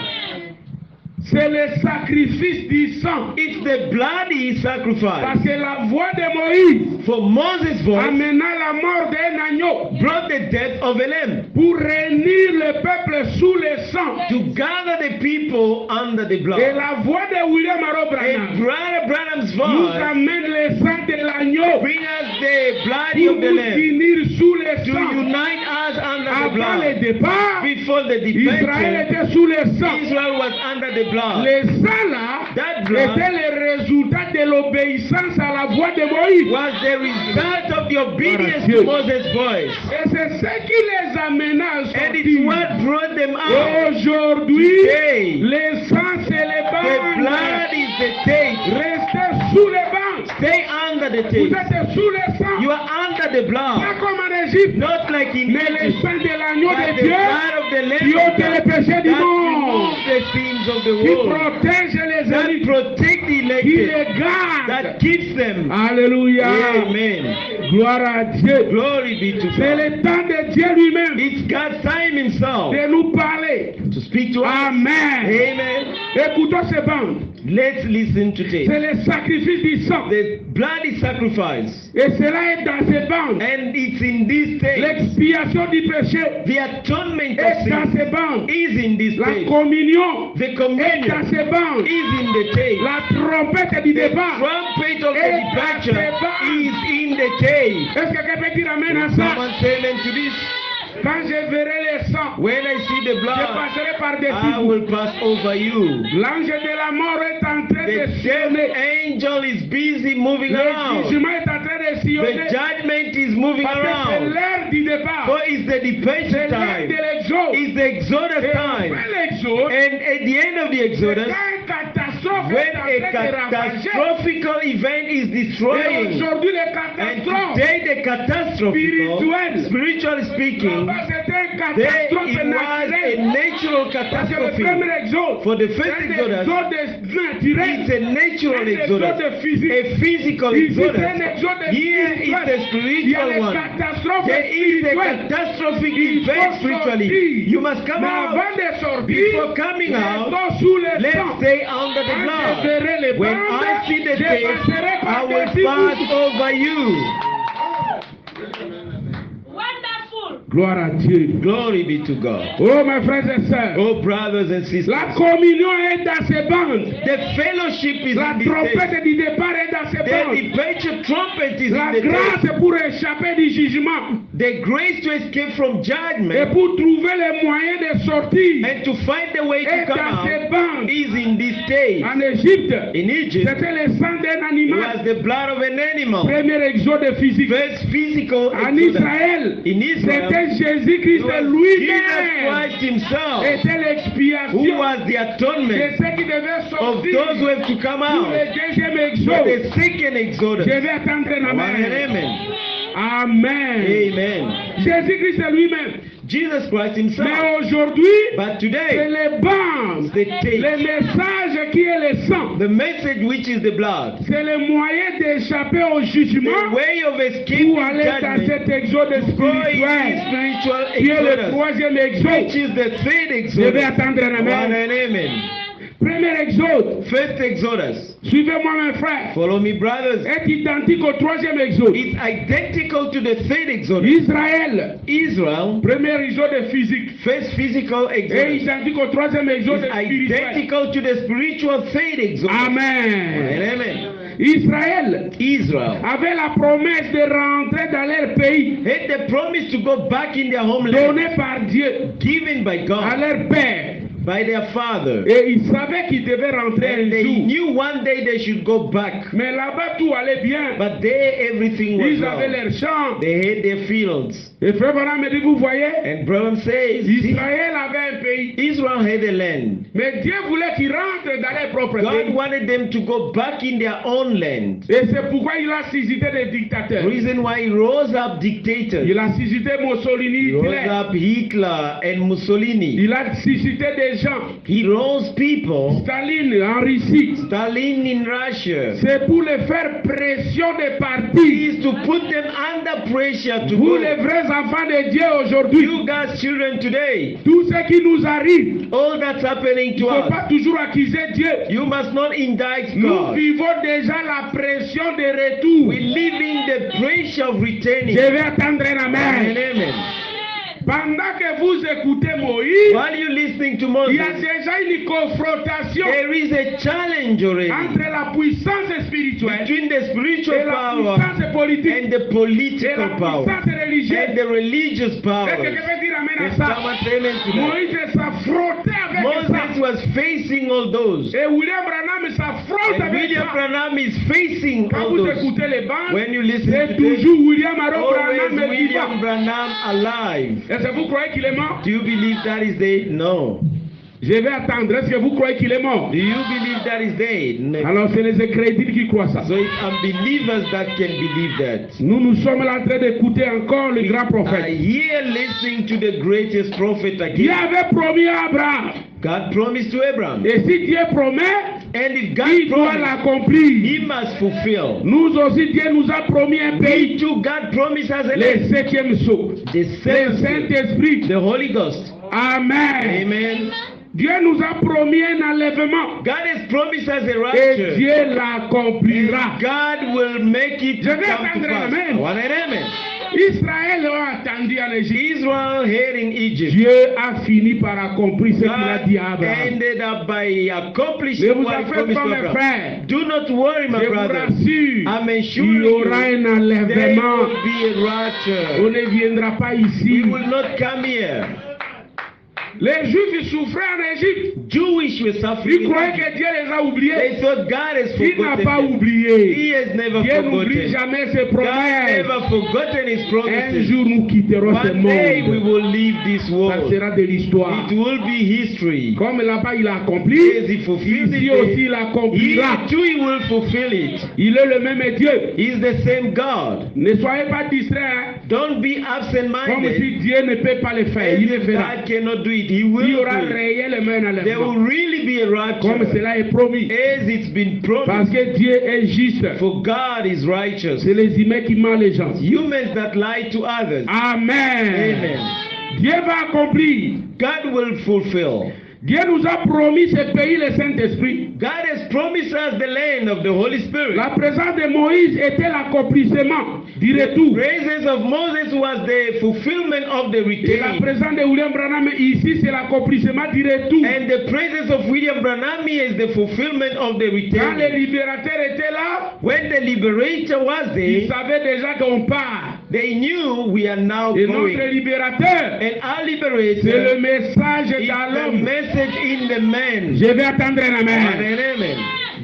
C'est le sacrifice du sang. It's the bloody Parce sacrifice. que la voix de Moïse For Moses' voice amena la mort d'un agneau brought the death of a lamb pour réunir le peuple sous le sang. to gather the people under the Et blood. la voix de William Arrow And Branham Brother Branham's nous voice amène le sang de l'agneau bring us the blood pour of the nous lamb unir sous le to sang. unite us under the Avant le blood. départ, Before the Israël departure, était sous le sang. Israel was under the blood. Le sang là That blood était le résultat de l'obéissance à la voix de Moïse. was the result of the obedience to Moses' voice. Et c'est ce qui les amena à And it's sortir. what brought them Et out. aujourd'hui, Today, le sang c'est les the bandes. blood is the tape. Restez sous les bandes. Stay under the Vous tape. êtes sous le sang. You are under the Pas blood. comme en Égypte. Not like in Mais le Egypt. sang de l'agneau But de the Dieu blood of the Lamb qui of ôte les God péchés du that monde. removes the sins of the Qui world. protège les That élites. protect the Qui elected. les garde. That keeps them. Alléluia. Amen. Gloire à Dieu. Glory be to C'est God. le temps de Dieu lui-même It's God's time himself de nous parler. to speak to us. Amen. Amen. Écoutons ces bandes. Let's listen to C'est tape. le sacrifice du sang. The bloody sacrifice. Et cela est dans ces bandes. And it's in this tape. L'expiation du péché The atonement of est dans sin ces bandes. is in this La tape. communion The est dans communion ces bandes. is in the tape. La trompette du The départ. trumpet of the Et departure dans is in the tape. Est-ce que quelqu'un peut dire amen à ça? Someone say amen to this. Quand je verrai le sang, When I see the je blood, passerai I par-dessus vous. will pass over you. L'ange de la mort est en train The de death sillonner. angel is busy moving Le around. jugement est en train de The sillonner. judgment is moving Parce que c'est around. l'heure du départ. So it's the C'est departure l'heure time. de l'exode. It's the exodus Et time. après l'exode, And at the end of the quand exodus, une catastrophe when est en a train de ravager, catastrophical event is et destroying, aujourd'hui les and catastrophes today the catastrophical, spiritually speaking, là-bas, c'était une there catastrophe it was a naturelle. natural Parce que le catastrophe. premier exode, For the first c'est un exodus, exode naturel. it's a natural Un exodus, exode physique. a physical Ici, c'est un exodus. exode Here is spirituel. the Il y a spiritual les one. catastrophes There is a spirituelles. catastrophic Il faut event spiritually. sortir. You must come Mais out. avant de sortir, Before coming out, restons sous le let's sang. stay under the Quand je blood. verrai les When bandes, I see the je tape, passerai I par-dessus will pass vous. over you. Wonderful. Gloire à Dieu. Glory be to God. Oh, mes frères et sœurs, Oh, brothers and sisters, la communion est dans ces bandes. the fellowship is La in this tape. trompette du départ est dans ces The bandes. departure trumpet is La in the tape. grâce pour échapper du jugement The grace to escape from et judgment pour trouver les moyens de sortir and to find the way to est come dans ces out bandes. is in this tape. En Égypte, In Egypt, c'était le sang d'un it was animal. the blood of an animal. Premier exode physique. First physical En exodus. Israël, In Israel, c'était it Jésus-Christ was Jesus lui-même. Christ himself Était who l'expiation was the de atonement ceux qui devaient of sortir those who have to come pour out. le deuxième For exode. the second exodus. Je vais attendre un Amen. amen. Amen. Amen. Amen. Jésus-Christ est lui-même. Jesus Christ himself. Mais aujourd'hui, But c'est today, les bandes, the tape, le message qui est le sang. the message which is the blood, C'est le moyen d'échapper au the jugement way of escaping pour aller dans judgment, cet exode go in spirituel spiritual qui est le exodus, troisième which exode. is the third Je vais exodus. attendre un amen. Amen. Amen. Premier exode, First exodus. suivez-moi mes frères, Follow me, brothers. est identique au troisième exode. It's identical to the third exodus. Israël, Israel, premier exode physique, first physical est exodus, identique au troisième exode is spirituel. identical to the spiritual third exodus. Amen. Amen. Israël Israel avait la promesse de rentrer dans leur pays had the promise to go back in their homeland, donné par Dieu given by à God leur père. by their father. Et ils savaient qu'ils devaient rentrer And un they jour. knew one day they should go back. Mais là-bas, tout allait bien. But there everything was Ils avaient wrong. leurs champs. They had their fields. Et Frère Branham me dit, vous voyez, And Branham says, "See, Israël avait un pays. Israel had a land. Mais Dieu voulait qu'ils rentrent dans leur propre God pays. wanted them to go back in their own land. Et c'est pourquoi il a suscité des dictateurs. The reason why he rose up dictators. Il a suscité Mussolini, He rose Hitler. up Hitler and Mussolini. Il a suscité des gens. He rose people. Staline en Russie. Stalin in Russia. C'est pour les faire pression des He partis. is to put them under pressure to Vous go. les vrais enfants de Dieu aujourd'hui. You God's children today, Tout ce qui nous arrive, all that's happening il to ne faut us, pas toujours accuser Dieu. you must not indict Nous God. vivons déjà la pression de retour. We live in the pressure of returning. Je vais attendre un Amen, amen. amen. Pendant que vous écoutez Moïse, While you're listening to il y a Moses, déjà une confrontation there is a challenge already entre la puissance spirituelle between the spiritual et la power puissance politique and the et political la power puissance and religieuse. the religious Et power. quelqu'un peut dire amen à Yes, ça. someone say amen to that. Moïse s'affrontait avec Moses ça. was facing all those. Et William Branham s'affronte And avec William ça. Branham is facing Quand all vous those. écoutez les bandes, When you listen c'est to them, toujours William Aaron always Branham est William vivant. Branham alive. Est-ce que vous croyez qu'il est mort? Do you believe that is dead? No. Je vais attendre. Est-ce que vous croyez qu'il est mort? Do you believe that is dead? No. Alors c'est les incrédules qui croient ça. So it's unbelievers that can believe that. Nous sommes là en train d'écouter encore le grand I prophète. hear listening to the greatest prophet Dieu again. avait promis à Abraham. God promised to Abraham. Et si Dieu promet, And if il God doit promised, l'accomplir. He must fulfill. Nous aussi, Dieu nous a promis un We pays. too, God promised us a Le land. 7e sceau. The Le seventh seal, Saint-Esprit. the Holy Ghost. Amen. Amen. Dieu nous a promis un enlèvement. God has promised us a Et rapture. Dieu l'accomplira. And God will make it Je vais come to attendre pass. amen. One and amen. Israël a attendu en Égypte. Israel here in Egypt. Dieu a fini par accomplir ce qu'il a God dit à Abraham. ended up by Ne accomplishing vous what en he faites promised pas, to mes Abraham. frères. Do not worry, my Je vous brother. rassure. I'm Il y assuring aura you, un there enlèvement. will be a On rapture. ne viendra pas ici. We will not come here. Les Juifs ils souffraient en Égypte. Jewish were suffering. Ils croyaient que Dieu les a They oubliés. thought God has Il n'a pas forgotten them. oublié. He has never Dieu n'oublie forgotten. jamais ses God promesses. never forgotten His Un promises. jour nous quitterons ce One day we monde. will leave this Ça world. sera de l'histoire. It will be history. Comme là-bas il a accompli, Yes, He fulfilled ici it. aussi il Here accomplira. too He will fulfill it. Il est le même Dieu. He's the same God. Ne soyez pas distraits. Hein. Don't be Comme absent-minded. si Dieu ne peut pas le faire. Il le If fera. God cannot do it, He Il y will aura do it. réellement un There will enlèvement. really be a Comme rapture. cela est promis. As it's been Parce promised. que Dieu est juste. For God is righteous. C'est les humains qui mentent les gens. Humans that lie to others. Amen. Amen. Dieu va accomplir. God will fulfill. Dieu nous a promis ce pays, le Saint-Esprit. God has promised us the land of the Holy Spirit. La présence de Moïse était l'accomplissement du The retour. presence of Moses was the fulfillment of the Et la return. présence de William Branham ici, c'est l'accomplissement du retour. And the presence of William Branham is the fulfillment of the Quand le return. libérateur était là, When the liberator was il there, savait déjà qu'on part. they knew we are now Et going. notre libérateur, And our c'est le liberator message is dans the l'homme. message in the man. Je vais attendre un amen. Amen, amen.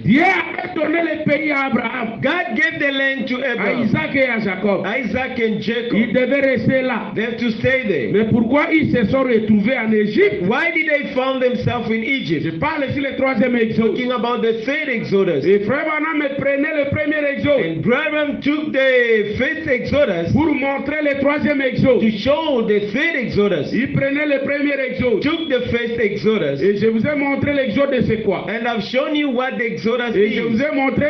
Dieu avait donné le pays à Abraham, God gave the land to à Abraham, Isaac et à Jacob. Isaac and Ils Jacob. devaient rester là. They have to stay there. Mais pourquoi ils se sont retrouvés en Égypte? Why did they find themselves in Je Egypt? parle ici le troisième exode. Talking about the third Exodus. Et Frère Branham prenait le premier exode And Branham took the first Exodus pour montrer le troisième exode. to show the third Exodus. Il prenait le premier exode. Took the first Exodus. Et je vous ai montré l'exode de c'est quoi. And I've shown you what the Exodus Et je vous is. ai montré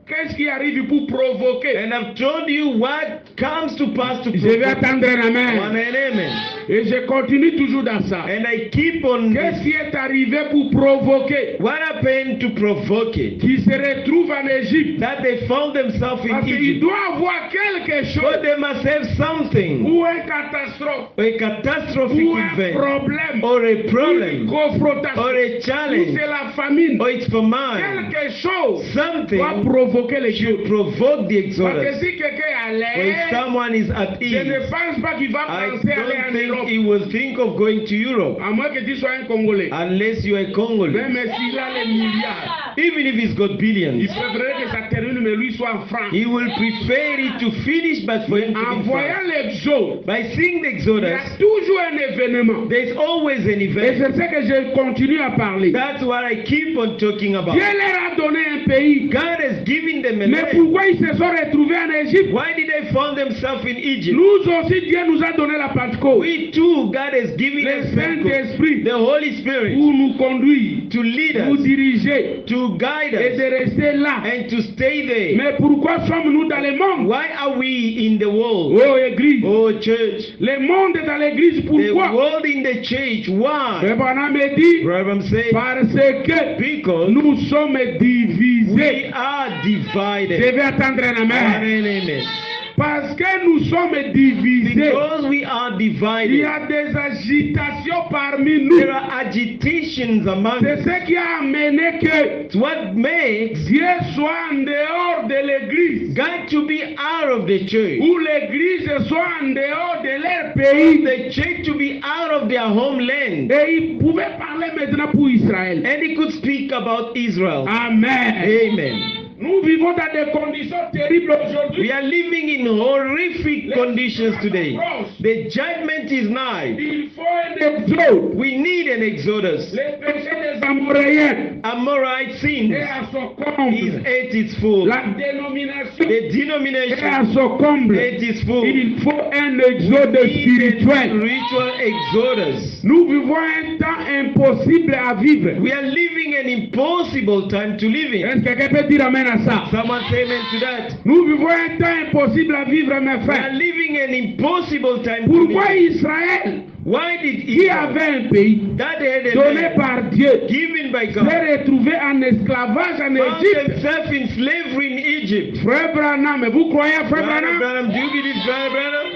qu'est-ce qui arrive pour provoquer. And I've told you what comes to pass to Je vais provoke. attendre un One amen. and amen. Et je continue toujours dans ça. And I keep on Qu'est-ce this. qui est arrivé pour provoquer? What happened to provoke it? Qui se retrouvent en Égypte. That they found themselves Parce in qu'il Egypt. doit avoir quelque So chose. they must have something. Ou une catastrophe. A catastrophic Ou un event. problème. Or a Ou une problem. confrontation. Or a Ou challenge. c'est la famine. Or it's for mine. Quelque chose Something doit provoquer les should choses. provoke the Parce que Exodus. si quelqu'un est à Or if l'aise, someone is at je ne ease, pense pas qu'il va I penser à aller en don't think l'Europe. he will think of going to Europe À moins que tu sois un Congolais. unless you are Congolese. Même s'il a les milliards, Even if he's got il billions, préférerait que ça termine, mais lui soit en France. he will prefer it to finish, but for him to En be in voyant France. l'Exode, By seeing the il y a Exodus, toujours un événement. there's always an Et event. c'est ce que je continue à parler. That's what I keep on talking about. Dieu leur a donné un pays. God has given them a Mais land. pourquoi ils se sont retrouvés en Égypte? Why did they find themselves in Egypt? Nous aussi, Dieu nous a donné la Pentecôte. We too, God has given Le us Pentecost, Saint-Esprit the Holy Spirit, pour nous conduire, to lead nous us, diriger to guide et us, de rester là. and to stay there. Mais pourquoi sommes-nous dans le monde? Why are we in the world? Oh, Église. Oh, church. Le monde est dans l'Église, The pourquoi? world in the church. Why? Abraham me dit, Brother say, parce que because nous sommes we divisés. are Je divided. vais attendre un amen. Amen. Parce que nous sommes divisés. Because we are Il y divided, a des agitations parmi nous. there are agitations among C'est us. ce qui a amené que It's what makes Dieu soit en dehors de l'Église. God to be out of the church, Ou l'Église soit en dehors de leur for pays. the church to be out of their homeland. Et il pouvait parler maintenant pour Israël. And he could speak about Israel. Amen. Amen. Nous vivons dans des conditions terribles aujourd'hui. We are living in horrific conditions today. The judgment is nigh. Il faut un exode. We need an exodus. Les péchés des Amoréens Amorite sins est à son is comble. at its full. La dénomination The est à denomination son comble. at its full. Il faut un exode We need a spirituel. spiritual exodus. Nous vivons un temps impossible à vivre. We are living an impossible time to live in. Est-ce que quelqu'un peut dire amen à ça? Someone say amen to that. Nous vivons un temps impossible à vivre, mes We are frères. living an impossible time to Pourquoi live in. Israël, Why did qui Israel, avait un pays that had a donné land par Dieu, given by God, s'est retrouvé en esclavage en found Égypte? themselves in slavery in Egypt? Frère Branham, vous croyez à Frère Brother Branham? Branham, do you believe Brother Branham?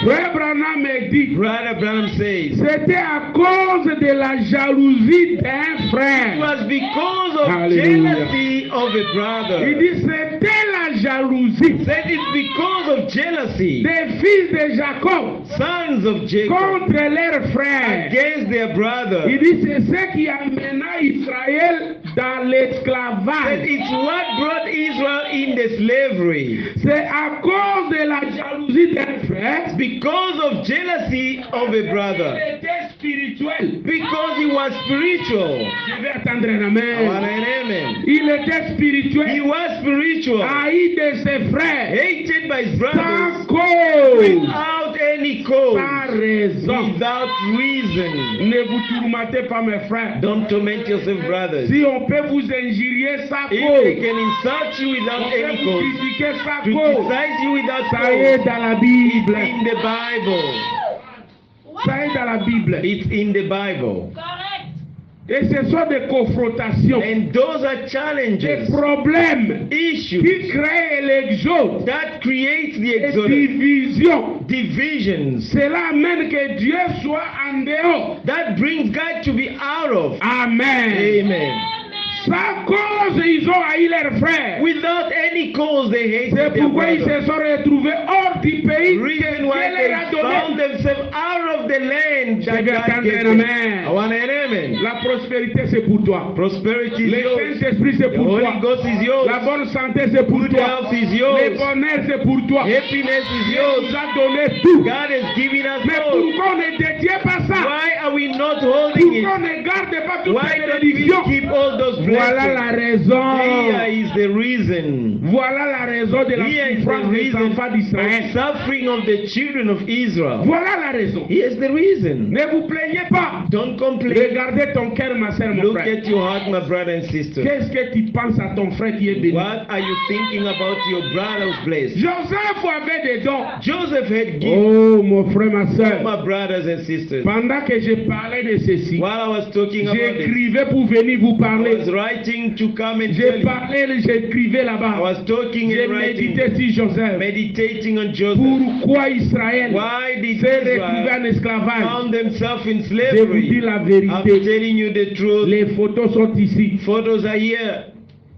Frère Branham me dit, Brother Branham says, c'était à cause de la jalousie d'un it frère. was because of Hallelujah. jealousy of a Il brother. dit, c'était la jalousie Said it's because of jealousy, des fils de Jacob sons of Jacob, contre leurs frères. against their brother. Il dit, c'est ce qui amena Israël dans That l'esclavage. it's what brought Israel in the slavery. C'est à cause de la jalousie d'un frère. Because of jealousy of a Il brother. était spirituel. Because he was spiritual. Je vais attendre un amen. Amen. Il était He spirituel. was spiritual. Haï de ses frères. Hated by his Sans brothers. cause. Without any cause. Sans raison. Without reason. Ne vous tourmentez pas, mes frères. Don't torment yourself, brothers. Si on peut vous injurier sans If they cause, can insult you on without peut any vous cause, critiquer sans cause, criticize you without ça y est cause, dans la it's Bible. in the Bible. Ça y est dans la Bible. It's in the Bible. Et ce sont des confrontations, And those are des challenges, problèmes issues qui créent l'exode, that creates the des exodus, divisions. divisions, Cela amène que Dieu soit en dehors. that brings God to be out of. Amen. Amen. Sans cause, ils ont haï leurs frères. Without any cause, they hated C'est their pourquoi ils brother. se sont retrouvés hors du pays que Reason Dieu why they leur a found donné. themselves out of the land Je that vais God attendre gave un them. amen. I want an amen. La prospérité, c'est pour toi. Prosperity is Le yours. Saint-Esprit, c'est The pour Holy toi. Ghost is yours. La bonne santé, c'est pour Good toi. health is Le yours. bonheur, c'est pour toi. Happiness is Dieu yours. nous a donné tout. God has given us Mais all. pourquoi on ne détient pas ça? Why are we not holding Pourquoi on it? ne garde pas toutes Why les don't we bénédictions? keep all those Voilà la blessings? raison. Here is the reason. Voilà la raison de la Here is the souffrance des reason enfants of d'Israël. suffering of the children of Israel. Voilà la raison. Here's the reason. Ne vous plaignez pas. Don't complain. Regardez ton cœur, ma soeur, mon Look frère. at your heart, my brother and sister. Qu'est-ce que tu penses à ton frère qui est béni? What are you thinking about your brother who's blessed? Joseph avait des dons. Joseph had gifts. Oh, mon frère, ma soeur. My brothers and sisters. Pendant que je parlais de ceci, While I was talking about it, j'écrivais pour venir vous I parler. was writing to come and tell Je you. parlais, j'écrivais I là-bas. was talking J'ai and writing, médité sur Joseph. meditating on Joseph. Pourquoi Israël Why did s'est retrouvé en Israel esclavage? found themselves in Je vous dis slavery? la I'm vérité. telling you the truth. Les photos sont ici. Photos are here.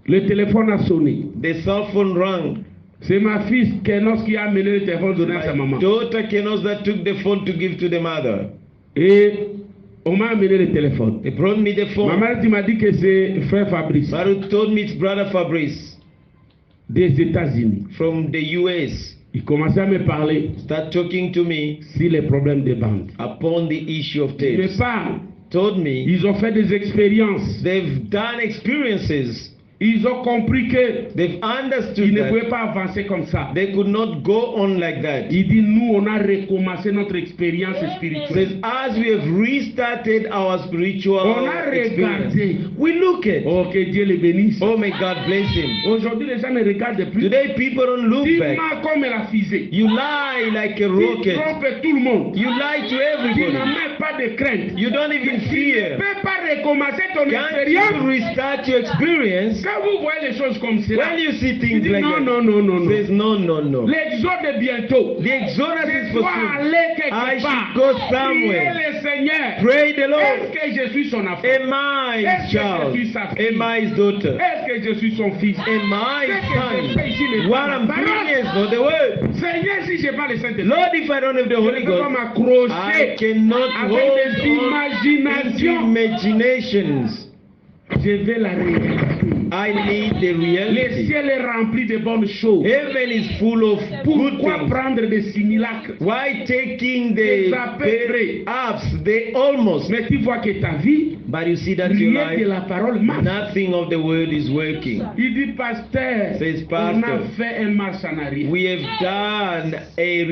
Le téléphone a sonné. The cell phone rang. C'est ma fille Kenos qui a amené le téléphone donné à sa My maman. daughter Kenos that took the phone to give to the mother. Et on m'a amené le téléphone. They brought me the phone. Maman m'a dit que c'est frère Fabrice Baruch told me it's brother Fabrice des États-Unis. from the US. Il commençait à me parler Start talking to me sur les problèmes de bande. upon the issue of Il me tapes. parle. Told me Ils ont fait des expériences. they've done experiences. Ils ont compris que They've ils understood ne that pouvaient pas avancer comme ça. they could not go on like that. Il dit, nous, on a recommencé notre expérience Says, spirituelle. as we have restarted our On spiritual a experience, regardé. we look at. Oh, que Dieu le bénisse. Oh, may God bless him. Aujourd'hui, les gens ne regardent plus. Today, people don't look Tu back. mens comme la fusée. You lie like a Tu rocket. trompes tout le monde. You lie to Tu n'as everybody. même pas de crainte. You don't even Tu ne fear. peux pas recommencer ton Can't you expérience. restart your experience Quand vous voyez les choses comme cela, when you see tu things dis like non, that? non, non, non, non. Says no, no, no. L'exode est bientôt. The exodus is Je for dois soon. aller I quelque should part. go Priez somewhere. le Seigneur. Pray the Est-ce Lord. que je suis son enfant? Am I his child? Am I his daughter? Est-ce que je suis son fils? Am I Ce his que je fais ici n'est son? pas What la I'm parole. doing is not the word. Seigneur, si je n'ai pas le Saint-Esprit, Lord, if I don't have the je ne Holy peux pas Ghost, I m'accrocher cannot avec hold des on into imaginations. imaginations. Je vais la réalité. I need the Le reality. ciel est rempli de bonnes choses. Heaven is full of good Pourquoi things. prendre des simulacres? Why taking Des the à peu près. apps, they almost, Mais tu vois que ta vie, but you see that your rien de life, la parole marche. nothing of the word is working. Il dit, pasteur, Says, on a pastor, fait un marche en arrière. we have done a Il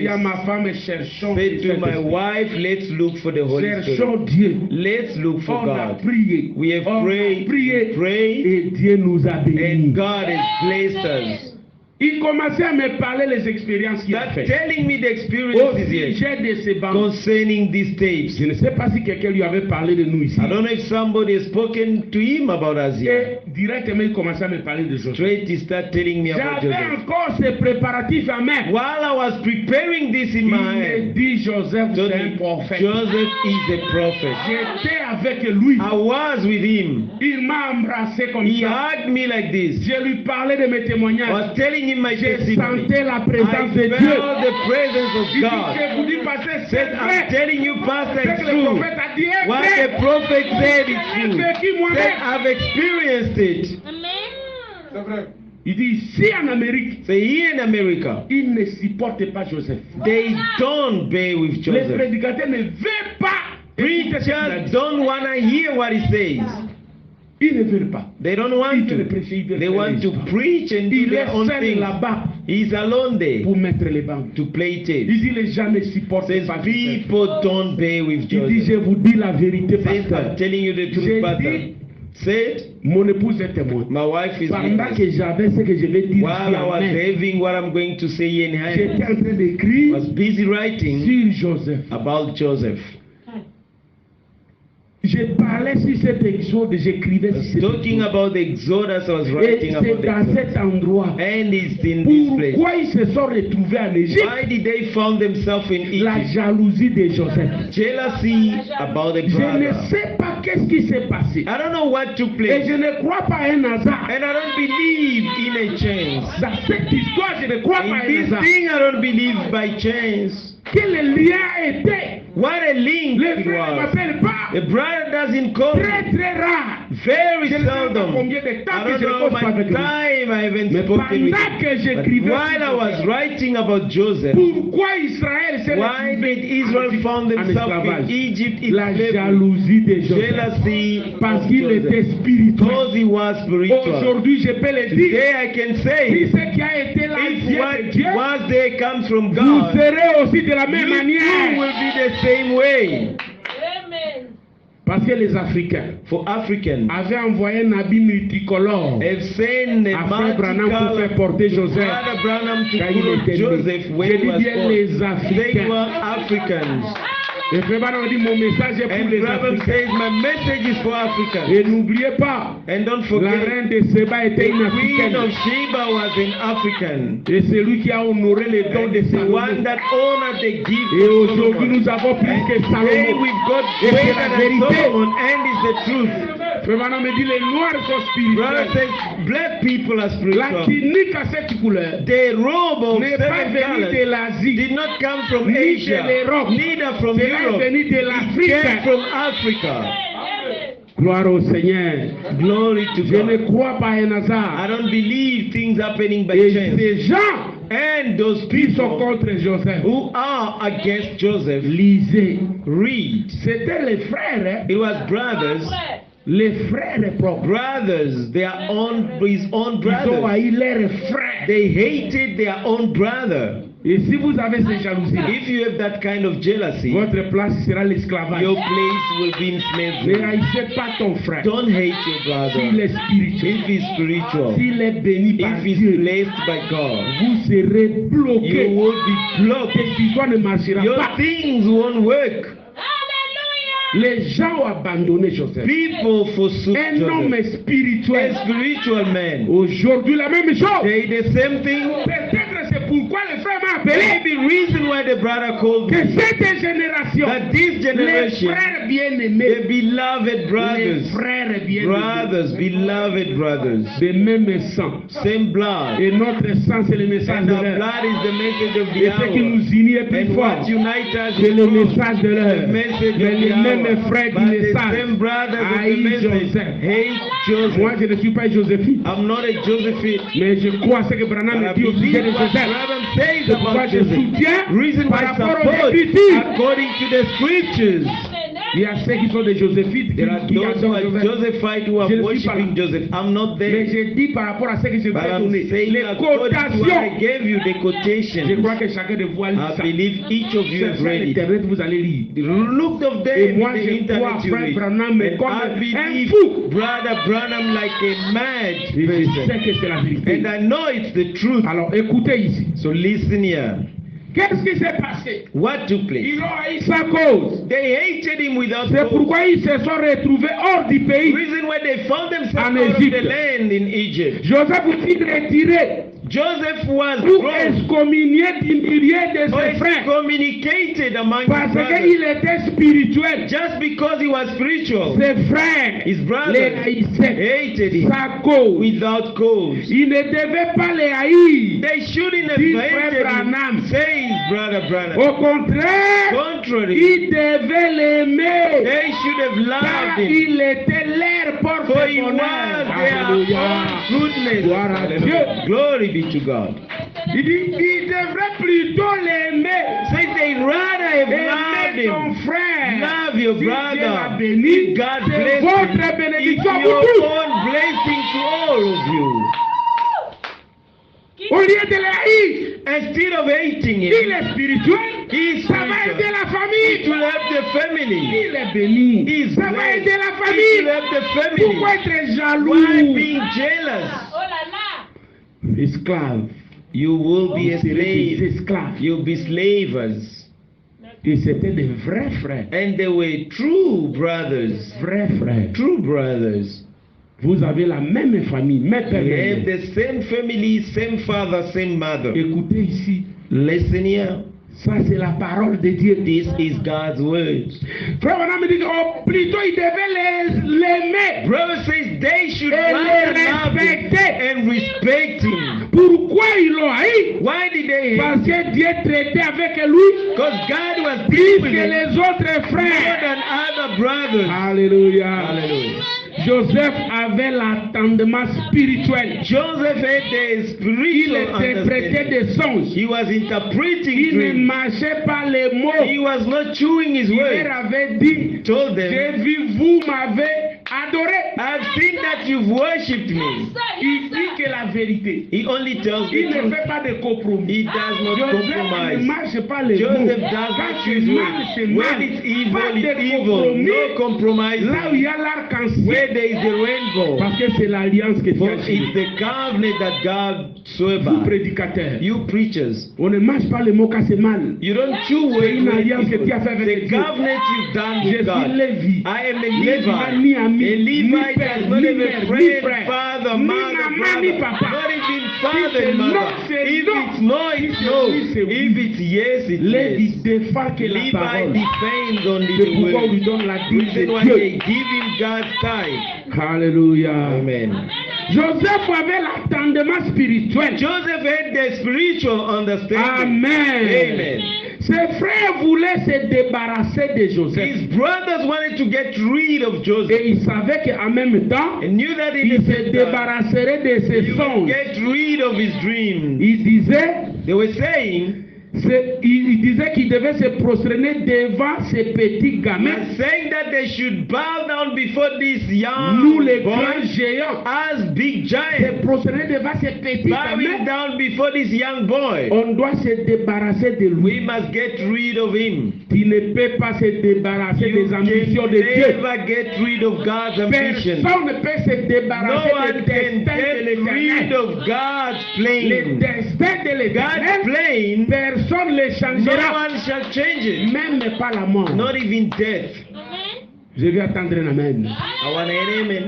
y a reverse. ma femme, cherchons. Said le to my Saint-Esprit. wife, let's look for the Holy Spirit. Cherchons Dieu. Let's look for On a God. prié. We have On a prayed, prié. prayed, Et Dieu nous a bénis. and God has blessed us. Il commençait à me parler les expériences qu'il a Start faites. telling me the Au experiences here sujet de ces banques. concerning these tapes. Je ne sais pas si quelqu'un lui avait parlé de nous ici. I don't know if somebody has spoken to him about us here. Et directement, il commençait à me parler de Joseph. Straight, he started telling me about J'avais Joseph. encore ces préparatifs à main. While I was preparing this in Il my me hand, dit, Joseph, told c'est un me, prophète. Joseph is a prophet. J'étais avec lui. I was with him. Il m'a embrassé comme He ça. hugged me like this. Je lui parlais de mes I témoignages. was telling him my Je testimony. sentais la I présence de Dieu. felt the presence of Il dit, God. je vous dis, pasteur, c'est Said, I'm vrai. telling you, Pastor, Ce it's que le true. prophète a dit est What vrai. the prophet said is J'ai true. vécu Said, moi-même. I've experienced it. Il dit, ici en Amérique, Say, here in America, ils ne supportent pas Joseph. they don't bear with Les Joseph. prédicateurs ne veulent pas écouter ce qu'il a Preachers dit. don't want to hear what he says. Ils ne veulent pas. They don't want Ils veulent to. prêcher, ils veulent They faire want les to histoires. preach and do Il their est own seul thing. là-bas He's alone there pour mettre les banques. to play Il tapes. dit, les gens ne supportent Says, pas Joseph. people don't bear with Il dit, je Joseph. vous dis la vérité, Says, pasteur. I'm telling you the J'ai truth, Pastor. dit- Said, Mon épouse est témoin. my wife is Pendant witness. que j'avais ce que je vais dire While ici I en was main, having what I'm going to say in hand, j'étais en train I d'écrire was busy writing sur Joseph. about Joseph. Je parlais sur cet exode, j'écrivais I sur was cet talking exode. about the Exodus, I was Et writing c'est about the dans Exodus. cet endroit. And it's in this place. Pourquoi ils se sont retrouvés en Égypte? Why did they find themselves in La Egypt? jalousie de Joseph. Jealousy about the Je ne brother. sais pas qu'est-ce qui s'est passé. I don't know what took Et place. je ne crois pas à un hasard. And I don't believe in a chance. Dans cette histoire, je ne crois pas In à un this hasard. thing, I don't believe by chance. Que le lien était. What a link Les it frères ne was. m'appellent pas. A brother doesn't call Très me. très rare. Very Je ne sais pas seldom. combien de temps I que don't je ne know pose my pas avec lui. time I haven't Mais spoken with pendant que him. j'écrivais But while I was writing about Joseph, pourquoi Israël s'est why did Israel found en themselves esclavage? in Egypt in La slavery? jalousie de Joseph. Jealousy Parce of qu'il était Joseph. spirituel. Because he was spiritual. Aujourd'hui, je peux le dire. Today I can Si say, ce qui a été la if vie what de Dieu, was there comes from vous God, serez aussi de la you même too manière. will be the same way. Parce que les Africains For Africans, avaient envoyé un habit multicolore have sent a à Frère Branham pour faire multicolor porter Joseph. Brother Branham to Quand il put était né. Joseph when Je he dis was bien born. les They Africains. were Africans. Et Frère Branham dit, mon message est pour And les Branham Africains. says, my message is for Africans. Et n'oubliez pas, And don't la forget, reine de Séba the était une Queen of Africaine. Sheba was an African. Et c'est lui qui a honoré les dons And de it's the one Salomon. that honored the gift Et of aujourd'hui, Solomon. nous avons plus And que today Salomon. we've got Et c'est greater la than vérité. Solomon, and it's the truth. Frère Branham me dit, les noirs sont Brother spirituels. says, black people are La spiritual. tunique à cette couleur The robe of n'est pas seven venue de colors l'Asie, did not come from ni de Asia, l'Europe. neither from Cela est Europe. venu de It came l'Afrique. from Africa. Gloire au Seigneur. Glory to Je ne God. crois pas à un I hasard. don't believe things happening by Et chance. ces gens And those qui sont people contre Joseph, who are against Joseph, lisez. read. C'était les frères, hein, It was brothers, les frères propres. brothers, their own, his own Ils ont brothers. haï leurs frères. They hated their own brother. Et si vous avez ces jalousies, If you have that kind of jealousy, votre place sera l'esclavage. your place will be in Ne slavery. haïssez pas ton frère. Don't hate your S'il brother. est spirituel, If he's spiritual, s'il est béni par if he's Dieu, blessed by God, vous serez you bloqué. will be blocked. Tes histoires ne marchera Your pas. things won't work. Les gens ont abandonné Joseph. People forsook Un homme Joseph. spirituel. A spiritual man. Aujourd'hui, la même chose. Say the same thing. Peut-être c'est pourquoi le frère m'a appelé. Maybe reason why the brother called Que me. cette génération, That this les generation, frères bien-aimés, the beloved les brothers, frères bien-aimés, brothers, beloved brothers, de même sang. same blood. Et notre sang, c'est le message And de our l'heure. blood is the message of the Et ce qui hour. nous unit est plus And fort. what unites us C'est is le more. message de l'heure. The message Mais of les the mêmes hour. frères But du the message same brothers of the haïssent message Joseph. hate Joseph. Moi, je ne suis pas Joséphine. I'm not a Josephite. Mais je crois ce que Branham But I me dit au sujet believe de what Joseph. Branham says C'est pourquoi about je Joseph. soutiens Reason par why I rapport aux support Écritures. according to the scriptures. Il y a ceux qui sont des Joséphites There are qui those who adorent are Joseph. Josephites who are Je ne suis pas worshiping là. Joseph. I'm not Mais there. je dis par rapport à ce que je vous But ai I'm donné, saying les according to what I quotations. gave you, the Je quotations. crois que chacun de vous a lu I ça. believe each of you Sur have read it. Internet, vous allez lire. Look of Et them moi, in the je crois internet you frère read. Branham And comme I un believe fou. Brother Branham like a mad Et je sais person. que c'est la vérité. And I know it's the truth. Alors écoutez ici. So listen here. Qu'est-ce qui s'est passé? What took place? Ils ont haï sa cause. They hated him without C'est cause. pourquoi ils se sont retrouvés hors du pays. Reason why they found themselves En out of Égypte. the land in Egypt. Joseph fut retiré Joseph was pour brought excommunier du milieu de or ses frères. communicated among Parce his brothers. qu'il était spirituel. Just because he was spiritual, Ses frères his les brothers haïssaient. hated him Sa cause. without cause. Il ne devait pas les haïr. They shouldn't have Dit hated frère him, Branham. says Brother Branham. Au contraire, Contrary, il devait l'aimer. they should have Car loved him. il était leur For he was porte-bonheur. their Alléluia. own goodness. Gloire à Hallelujah. Dieu. Glory be to God. Il dit, il devrait plutôt l'aimer. Says they rather have loved Aimer ton him. frère. Love your Si Dieu l'a brother. béni, If God c'est bless votre you, it's bénédiction à vous your tous. own blessing to all of you. Au lieu de les haïr, Instead of hating il him, est spirituel. he is Ça va aider spiritual. la It famille. will help the family. Il est béni. He is Ça va blessed. aider la It will famille. help the Pourquoi family. être Why jaloux? being jealous? Esclave. You will be a Vous serez des slave. esclaves. You'll be slavers. Et c'était des vrais frères. And they were true brothers. Vrais frères. True brothers. Vous avez la même famille, même père. They même have mère. the same family, same father, same mother. Écoutez ici. Listen here. Ça, c'est la parole de Dieu. This is God's words. Frère Branham me dit, oh, plutôt il devait l'aimer. Brother says they should Et rather le love him respecter. and respect him. Pourquoi ils l'ont haï? Why did they hate Parce him? que Dieu traitait avec lui Because God was plus dealing que with him les autres more frères. than other brothers. Alléluia. Hallelujah. Joseph avait l'attendement spirituel. Joseph had the Il spiritual interprétait understanding. des songes. He was interpreting Il ne dreams. marchait pas les mots. He was not chewing his Il words. leur avait dit, Told them, j'ai vu, vous m'avez adoré. I've seen that you've worshipped me. Il dit que la vérité. He only tells the Il ne truth. fait pas de compromis. He does not Joseph ne compromise. marche pas les mots. Joseph does Quand not c'est choose mal, c'est when mal. it's Pas evil, de it's evil. compromis. No compromise. Là où il y a l'arc-en-ciel. Where there is the rainbow. Parce que c'est l'alliance que Dieu For a it's signée. the covenant that God swore Vous by. prédicateurs, You preachers, on ne marche pas les mots quand c'est mal. you don't chew C'est une words. alliance que tu as fait avec The Dieu. covenant you've done Je with suis God. Lévi. I am a Lévi n'a Levite. ni ami, A ni Levite père, does not ni have a mère, ni friend, frère, father, ni mother, maman, ni brother, papa. not even Si father c'est and non, mother. c'est If non. it's no, it's Si no. c'est oui, c'est oui. If it's yes, it's Lévi yes. défend que la Levi parole. depends on C'est the pourquoi on lui word. donne la dîme Reason why de they Dieu. give him God's time. Alléluia. Amen. Joseph avait l'attendement spirituel. Joseph had the spiritual understanding. Amen. Amen. Ses frères voulaient se débarrasser de Joseph. His brothers wanted to get rid of Et Joseph il savait qu'en même temps, and knew that in il the se same time, débarrasserait de ses he would songes. get rid of his dreams. Il disait, They were saying, il disait qu'il devait se prosterner devant ces petits gamins. and saying that they should bow down before this Nous, young les grands boy géants, as big se giants, prosterner devant ces petits bowing gamins. down before this young boy. On doit se débarrasser de We lui. must get rid of him. Tu ne peux pas se débarrasser You des ambitions can de Dieu. never get rid of God's ambition. Personne ne peut se No débarrasser one des can destins de get rid l'éternel. of God's Les plan. destins de God's l'éternel, plan, personne ne les no changera. one shall change it. Même pas la mort. Not even death. Je vais attendre un amen. I want an amen.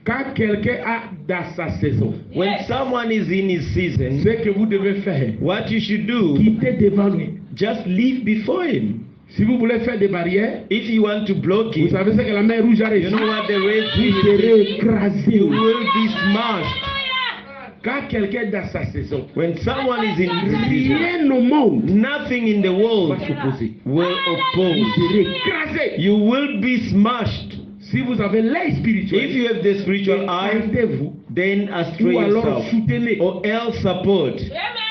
Quand quelqu'un a dans sa saison, When someone is in his season, ce que vous devez faire, what you should do, quittez devant lui. just leave before him. Si vous voulez faire des barrières, If you want to block vous him, savez ce que la main rouge a you réussi. know what the red Vous sea serez is? écrasé. You will be smashed. Quand quelqu'un est dans sa saison, When someone is in his season, rien au monde nothing in the va world s'opposer. will Vous oppose. serez écrasé. You will be smashed. Si vous avez l'œil If spirituel, you have the spiritual eye, gardez-vous then astray ou alors yourself, soutenez. or else support.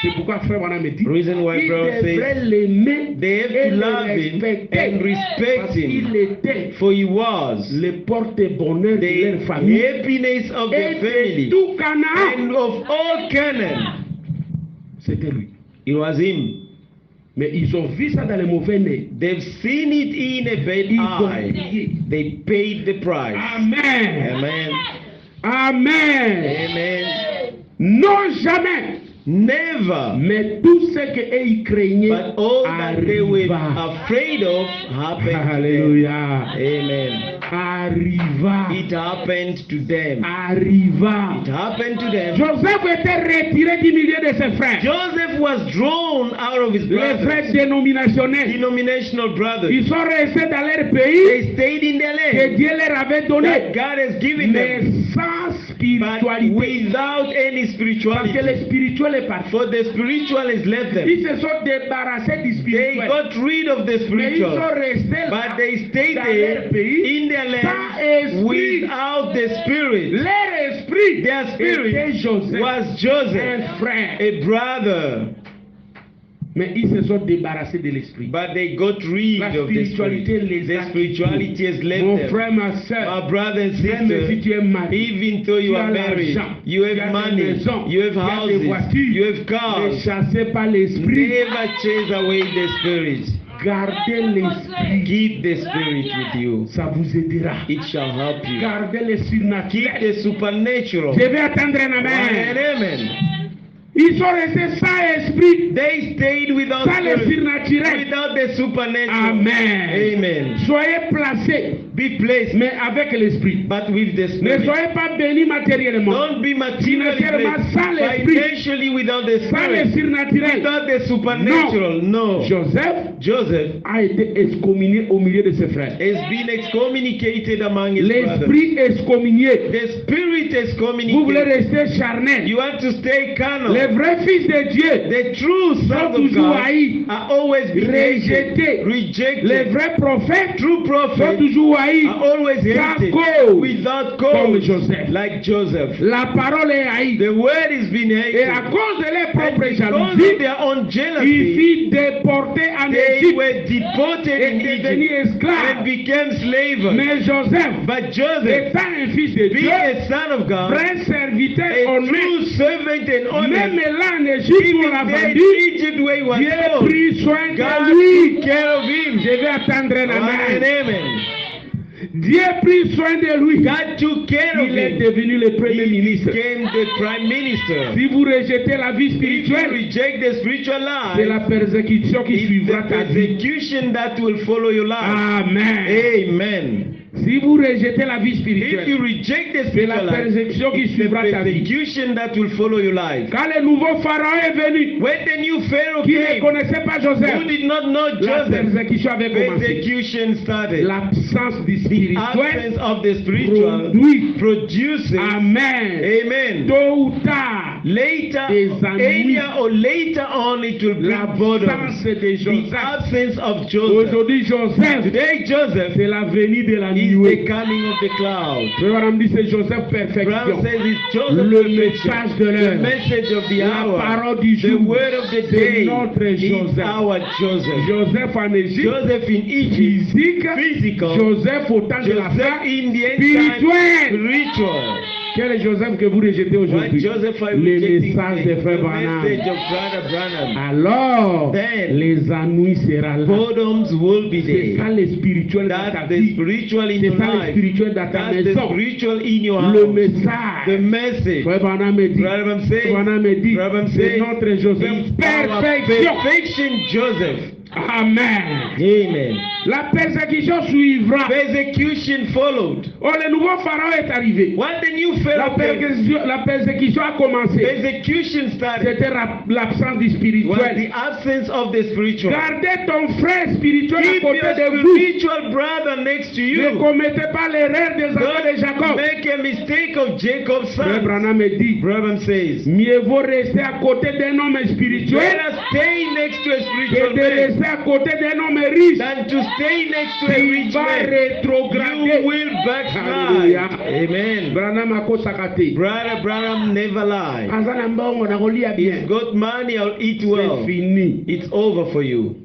C'est pourquoi frère Branham me dit, Reason why il brother devrait says l'aimer they have et to le love him respecter and respect parce him, qu'il était for he was le porte-bonheur de the leur famille happiness of the et de family tout Canaan. and of all Canaan. C'était lui. It was him. Mais ils ont vu ça dans les mauvais nez. They've seen it in a bad Ils ont eye. payé. They paid the price. Amen. Amen. Amen. Amen. Non jamais. Never. Mais tout ce qu'eux ils craignaient But all that they were arriva. afraid of happened to them. Alléluia. Amen. Arriva. It happened to them. Arriva. It happened to them. Joseph était retiré du milieu de ses frères. Joseph was drawn out of his Les frères brothers, dénominationnels. denominational brothers. Ils sont restés dans leur pays They stayed in their que land Dieu leur avait donné. that God has given Mais them, sans but spiritualité. without any Parce que le spirituality. spirituel est parti. For the spiritual has left them. Ils se sont débarrassés du They spirituel. got rid of the Mais ils sont spiritual, restés but là they stayed dans there leur pays in their land sans esprit. without the spirit. Leur esprit Their était spirit Joseph, was un Joseph, frère. a brother, Mais ils se sont débarrassés de l'esprit. but they got rid La of the spiritualité spirit. les a The spirituality has left Mon them. frère, ma My soeur, brother and même si sister, tu es marié, even though you tu are as married, l'argent, you tu as have des money, maisons, you have tu as des houses, voitures, you have ne cars, chassez pas l'esprit, never chase away the spirit. gardez l'esprit, Keep the spirit with you. ça vous aidera. It shall help you. Gardez le Keep surnaturel. the supernatural. Je vais attendre un Amen. amen. Amen. Ils sont restés sans esprit, They stayed without sans le spirit, surnaturel. without the supernatural. Amen. Amen. Soyez placés, Be placed, mais avec l'esprit. but with the Ne spirit. soyez pas bénis matériellement, Don't be materially Financièrement, blessed, sans l'esprit. financially without the sans le spirit, surnaturel. without the supernatural. No. Joseph Joseph a été excommunié au milieu de ses frères. has been excommunicated among his brothers. L'esprit excommunié. The spirit Vous voulez excommunicated. rester charnel. You want to stay carnal. Le Les vrais fils de Dieu The true sont sons of toujours God haïs, are always being hated, rejetés. Les rejected. vrais prophètes True sont prophets toujours haïs are always sans hated cause, without comme cause, Joseph. like Joseph. La parole est haïe. The word is being Et à hated. cause de leur And propre because jalousie, of their own ils jealousy, furent déportés en they Égypte were deported in et devenus Egypt and esclaves. became slaves. Mais Joseph, But Joseph, étant un fils de being Dieu, a son of God, vrai serviteur a honnête, true servant and même honest, là en Égypte, on l'a even there vendu, in Egypt where he was Dieu sold, prit soin God de lui. took care of him. Je vais attendre un Amen. amen. Amen. Dieu prit soin de lui. God took care of Il est him. devenu le premier He ministre. became the prime minister. Si vous rejetez la vie If you spirituelle, reject the spiritual c'est la life, persécution qui it's suivra the ta vie. persecution that will follow your life. Amen. Amen. Si vous rejetez la vie If you spirituelle, reject the c'est la spiritual life, persécution qui it's the suivra ta vie. persecution that will follow your life. Quand le nouveau pharaon est venu, When the new Pharaoh qui ne came, connaissait pas Joseph, who did not know la Joseph, persécution avait commencé. persecution started. L'absence du The spirituel absence of the spiritual produit. produces, Amen. amen. Tôt ou tard, Later, Des ennuis. earlier or later on, it will bring boredom. l'absence de The Joseph. absence of Joseph. Aujourd'hui, Joseph, Today, Joseph c'est la venue de la is the nuée. coming of the cloud. Abraham dit c'est Joseph Brown perfection. says it's Joseph Le perfection. message de The l'heure. message of the La hour. parole du The jour. word of the C'est day notre is Joseph. our Joseph. Joseph en Égypte, Joseph in Egypt, physique. physical. Joseph au temps de la Joseph fin, in the end time, spirituel. spiritual. Quel est Joseph que vous rejetez What aujourd'hui? Joseph are Les rejecting messages today? de Frère The Branham. message of Brother Branham. Alors, Then, les ennuis seront là. Boredoms will be C'est ça there. le spirituel dans ta That's the vie. spiritual in C'est your ça le life. spirituel dans ta That's the maison. spiritual in your Le house. message. The message. Frère Branham me dit. Branham Frère says, Branham me dit. Branham C'est says, notre Joseph. it's our Perfection. perfection Joseph. Amen. Amen. La persécution suivra. Persecution followed. Oh, le nouveau pharaon est arrivé. When the new La Pharaoh came, persécution a commencé. persecution started. C'était l'absence du Was spirituel. the absence of the spiritual. Gardez ton frère spirituel à Keep côté your de vous. spiritual brother next to Ne you. commettez pas l'erreur des enfants de Don't Jacob. make a mistake of Jacob's Frère son. Branham me dit, Branham says, mieux vaut rester à côté d'un homme spirituel let us stay next to a que spiritual de man rester à côté d'un homme riche than to stay next to a qui rich va man. rétrograder. You will backslide. Alléluia. Amen. Branham akosaka te. Brother Branham never lies. aza na mbongo na kolia bien. He's got money, I'll eat well. C'est fini. It's over for you.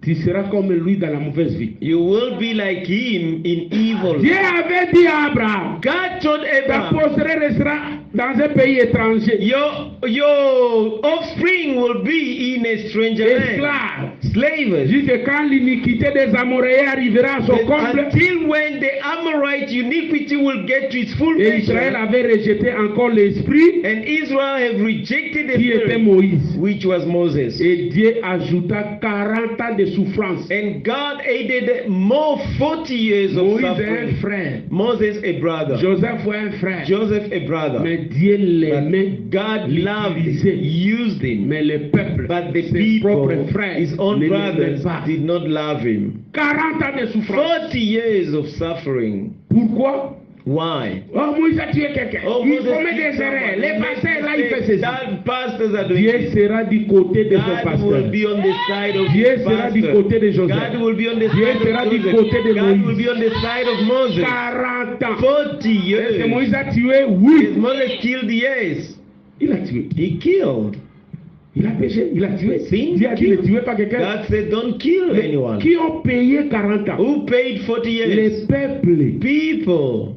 Tu seras comme lui dans la mauvaise vie. You will be like him in evil. Dieu avait dit à Abraham, God told ta Abraham, postérité restera dans un pays étranger. your offspring will be in a stranger land. Esclave. Slavers. Jusque quand l'iniquité des Amoréens arrivera à son comble. Until when the Amorite iniquity will get to its full Et Israël measure, avait rejeté encore l'esprit and Israel have rejected the qui était spirit, Moïse. which was Moses. Et Dieu ajouta 40 ans de souffrance. And God added more 40 years of Moïse est un suffering. frère. Moses a brother. Joseph est un frère. Joseph a brother. Mais Dieu l'aimait. But God loved him, l'utilisait. used him. Mais le peuple, But the ses propres people, frères, his own ne brothers, l'aimaient pas. did not love him. 40 ans de souffrance. 40 years of suffering. Pourquoi? Why? Oh, Moïse a tué quelqu'un. Oh, Il Moses commet did des erreurs. someone. Les pasteurs là, il fait ceci. That pastors are doing Dieu this. sera du côté de son God pasteur. will be on the side of Dieu his sera du pastor. côté de Joseph. God will be on the Dieu side sera of du Joseph. côté de God Moïse. will be on the side of Moses. 40 ans. 40 Est-ce years. que Moïse a tué? Is Oui. Moses killed? Yes. Il a tué. He killed. Il a péché. Il a tué. Sin, Dieu a dit ne kill. tuez pas quelqu'un. God said, don't kill Mais anyone. qui ont payé 40 ans? Who paid 40 years? Les peuples. People.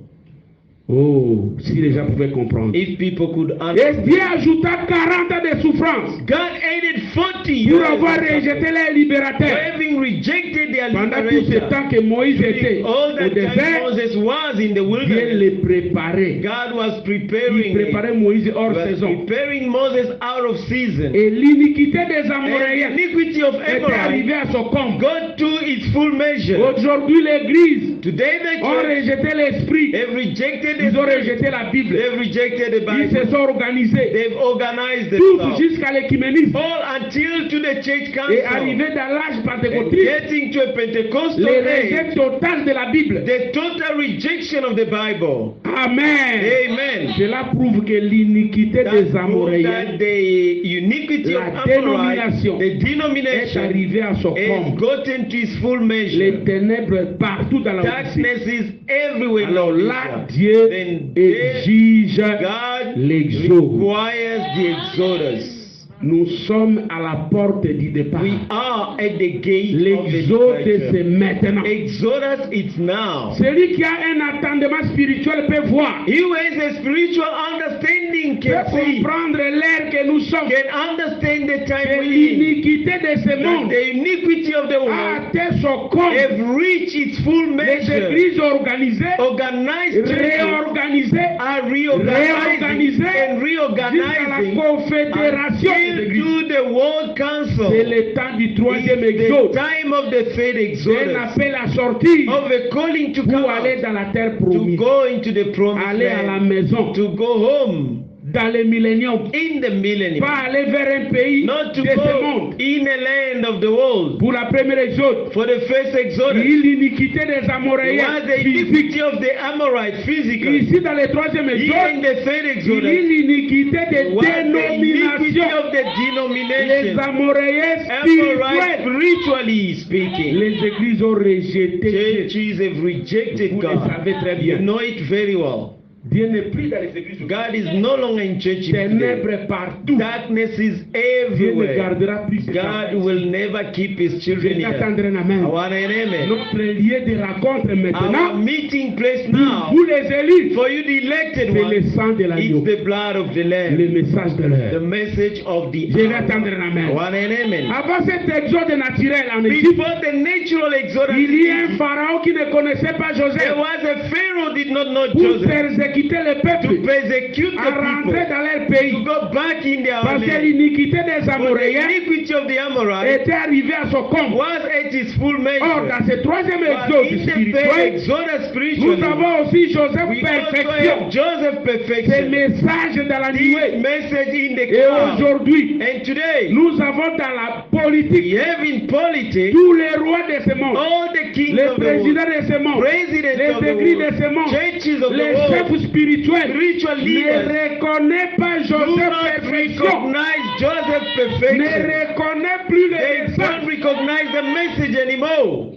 Oh, si les gens pouvaient comprendre. If people could Et understand. Dieu ajouta 40 ans de souffrance God added 40 years pour avoir of rejeté suffering. les For libérateurs. having rejected their Pendant tout ce liberation. temps que Moïse était All au that time désert, Moses was in the Dieu wilderness, les préparait. God was Il preparing préparait Moïse hors was saison. preparing Moses out of season. Et l'iniquité des And Amoréens the iniquity of était Abraham arrivée à son comble. got to its full measure. Aujourd'hui, l'Église Today the a church rejeté l'esprit have rejected the Ils ont Spirit. rejeté la Bible. They've rejected the Ils se Bible. sont organisés. They've organized Tout themselves. jusqu'à l'écuménisme. All until to the church Et council. arrivé dans l'âge And pentecôtiste, getting to a Pentecostal le age, rejet total de la Bible. the total rejection of the Bible. Amen. Amen. Cela prouve que l'iniquité That des proves Amoréens that the iniquity La of Amorites, dénomination the est denomination, arrivée à son has comble. gotten to its full measure. Les ténèbres partout dans la Odyssée. Darkness is everywhere. Alors in là, Laodicea. Dieu Then exige God l'exode. requires the exodus. Nous sommes à la porte du départ. We are at the gate of the L'exode, c'est departure. maintenant. Exodus, it's now. Celui qui a un attendement spirituel peut voir, He who has a spiritual understanding peut can see, comprendre l'ère que nous sommes. can understand the Que time we're in. l'iniquité de ce That monde the iniquity of the a world atteint son comble. have reached its full Les measure. églises organisées, Organized churches réorganisées, are reorganizing and jusqu'à la reorganizing confédération des until églises. to the World Council. C'est le temps du troisième It's the exode. time of the third C'est un exodus, appel à sortir of a calling to come pour aller out, dans la terre to promise, go into the promised aller à la land, maison, to go home dans le millénium, in the millennium, pas aller vers un pays not to de ce go monde. in a land of the world. Pour la première exode, For the first exodus, l'iniquité des it Amoréens was the physiques. iniquity of the Amorites physically. Ici, dans le troisième Here in exode, the third il y a exodus, l'iniquité des was the iniquity dénominations. of the Les denomination. Amoréens Amorites spirituels. spiritually speaking. Les églises ont rejeté Dieu. Churches have rejected Vous le God. savez très You bien. know it very well. Dieu n'est plus dans les églises. God is no longer in churches today. Ténèbres partout. Darkness is Dieu ne everywhere. gardera plus ses God enfants. will never keep his Je children vais here. attendre un amen. I want an amen. Notre lieu de rencontre Our maintenant, meeting place pour now, vous les élus, for you the elected c'est le ones, sang de l'agneau, it's the blood of the le Lamb, message de the l'heure. message of the Je vais hour. attendre un I amen. want an amen. Avant cet exode naturel en Égypte, Before the natural exodus, il y a un pharaon qui ne connaissait pas there Joseph. was a Pharaoh did not know Pour Joseph, persécuter le to peuple, persecute à the rentrer people, dans leur pays. to go back in their Parce que land. l'iniquité des For the Amoréens iniquity of the Amorites était arrivée à son comble. was at its full Or, measure. dans ce troisième But exode in the third spirituel, exodus nous spiritually, avons aussi Joseph we also perfection. have Joseph Ce perfection. message dans la This nuée. message in the Et cloud. aujourd'hui, And today, nous avons dans la we politique have in politics tous les rois de ce monde, all the kings les of the world, présidents de ce monde, presidents les of the églises world, de ce monde, churches of the les world, chefs spirituels spiritual ne leaders reconnaissent pas do Joseph not perfection, recognize Joseph ne perfection. reconnaissent plus le They don't message. recognize the message anymore.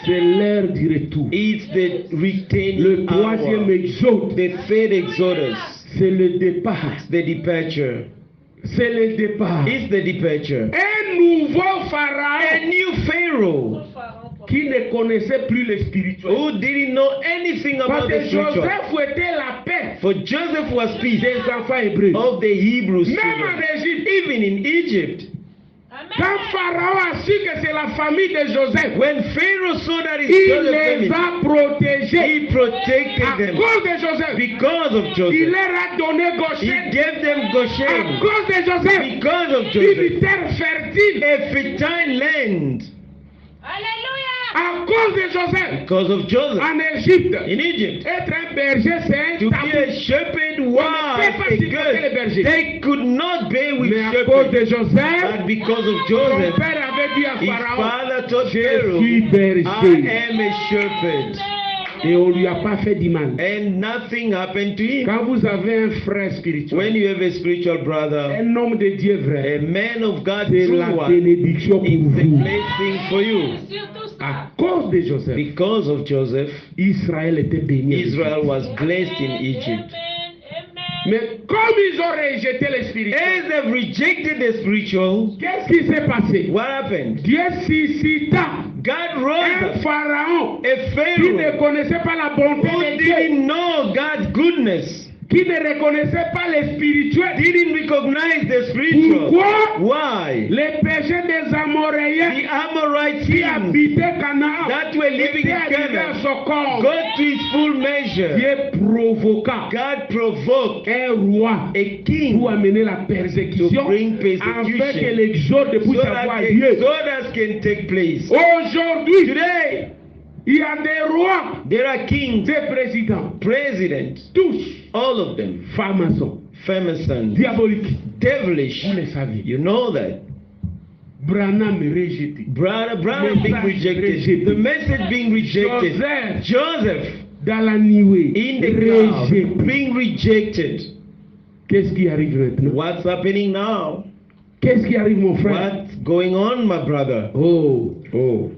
C'est l'heure du retour. It's the Le returning troisième hour. exode, The third exodus, c'est le départ. the departure. C'est le départ. It's the departure. Un nouveau A pharaon new Pharaoh qui ne connaissait plus le spirituel. who didn't know anything Parce about que the spiritual. Joseph était la paix For Joseph was peace des enfants hébreux. of the Hebrews. Même children. en Égypte, Even in Egypt, quand Pharaon a su que c'est la famille de Joseph, when Pharaoh saw that it's il Joseph's les family, a protégés. he protected À them cause de Joseph, because of il Joseph. leur a donné He Goshen. gave them À Goshen cause de Joseph, because of une Joseph. terre fertile. A fertile land À cause de Joseph, because of Joseph. en Égypte, In Egypt, être un berger, c'est to un be a tabou. shepherd On ne was peut pas a supporter les good. bergers. They could not bear with Mais à cause de shepherds. Joseph, But because of son Joseph, père avait dit à his Pharaon, father told je Pharaoh, suis I berger. am a shepherd. Et on lui a pas fait du mal. And nothing happened to him. Quand vous avez un frère When spirituel, you have a spiritual brother, un homme de Dieu vrai, a man of God, c'est true la one, bénédiction pour it's a vous. blessing for you. À cause de Joseph, Because of Joseph, Israël était béni. Israel was blessed in Egypt. Mais comme ils ont rejeté le spirituel, As they've rejected the spiritual, qu'est-ce qui s'est passé? what happened? Dieu suscita God un rose pharaon a qui ne Pharaoh connaissait pas la bonté who de Dieu, didn't know God's goodness, qui ne reconnaissait pas le spirituel. didn't recognize the spiritual. Pourquoi? Why? Les péchés des Amoréens The Amorite qui kings habitaient Canaan that were living étaient in arrivés à Canaan son corps. got to its full measure. Dieu provoqua God provoked un roi a king pour amener la persécution to bring afin que persecution l'exode so puisse that avoir the lieu. exodus can take place. Aujourd'hui, Today, Il y a des rois, There are kings, des présidents, presidents, tous all of them, francs-maçons, Freemasons, diaboliques. devilish. Vous le savez. You know that. Branham est rejeté. Brother Branham being rejected, the message being rejected, Joseph, Joseph dans la nuée, in the cloud rejeté. being rejected. Qu'est-ce qui arrive maintenant? What's happening now? Qu'est-ce qui arrive, mon frère? What's going on, my brother? Oh. Oh.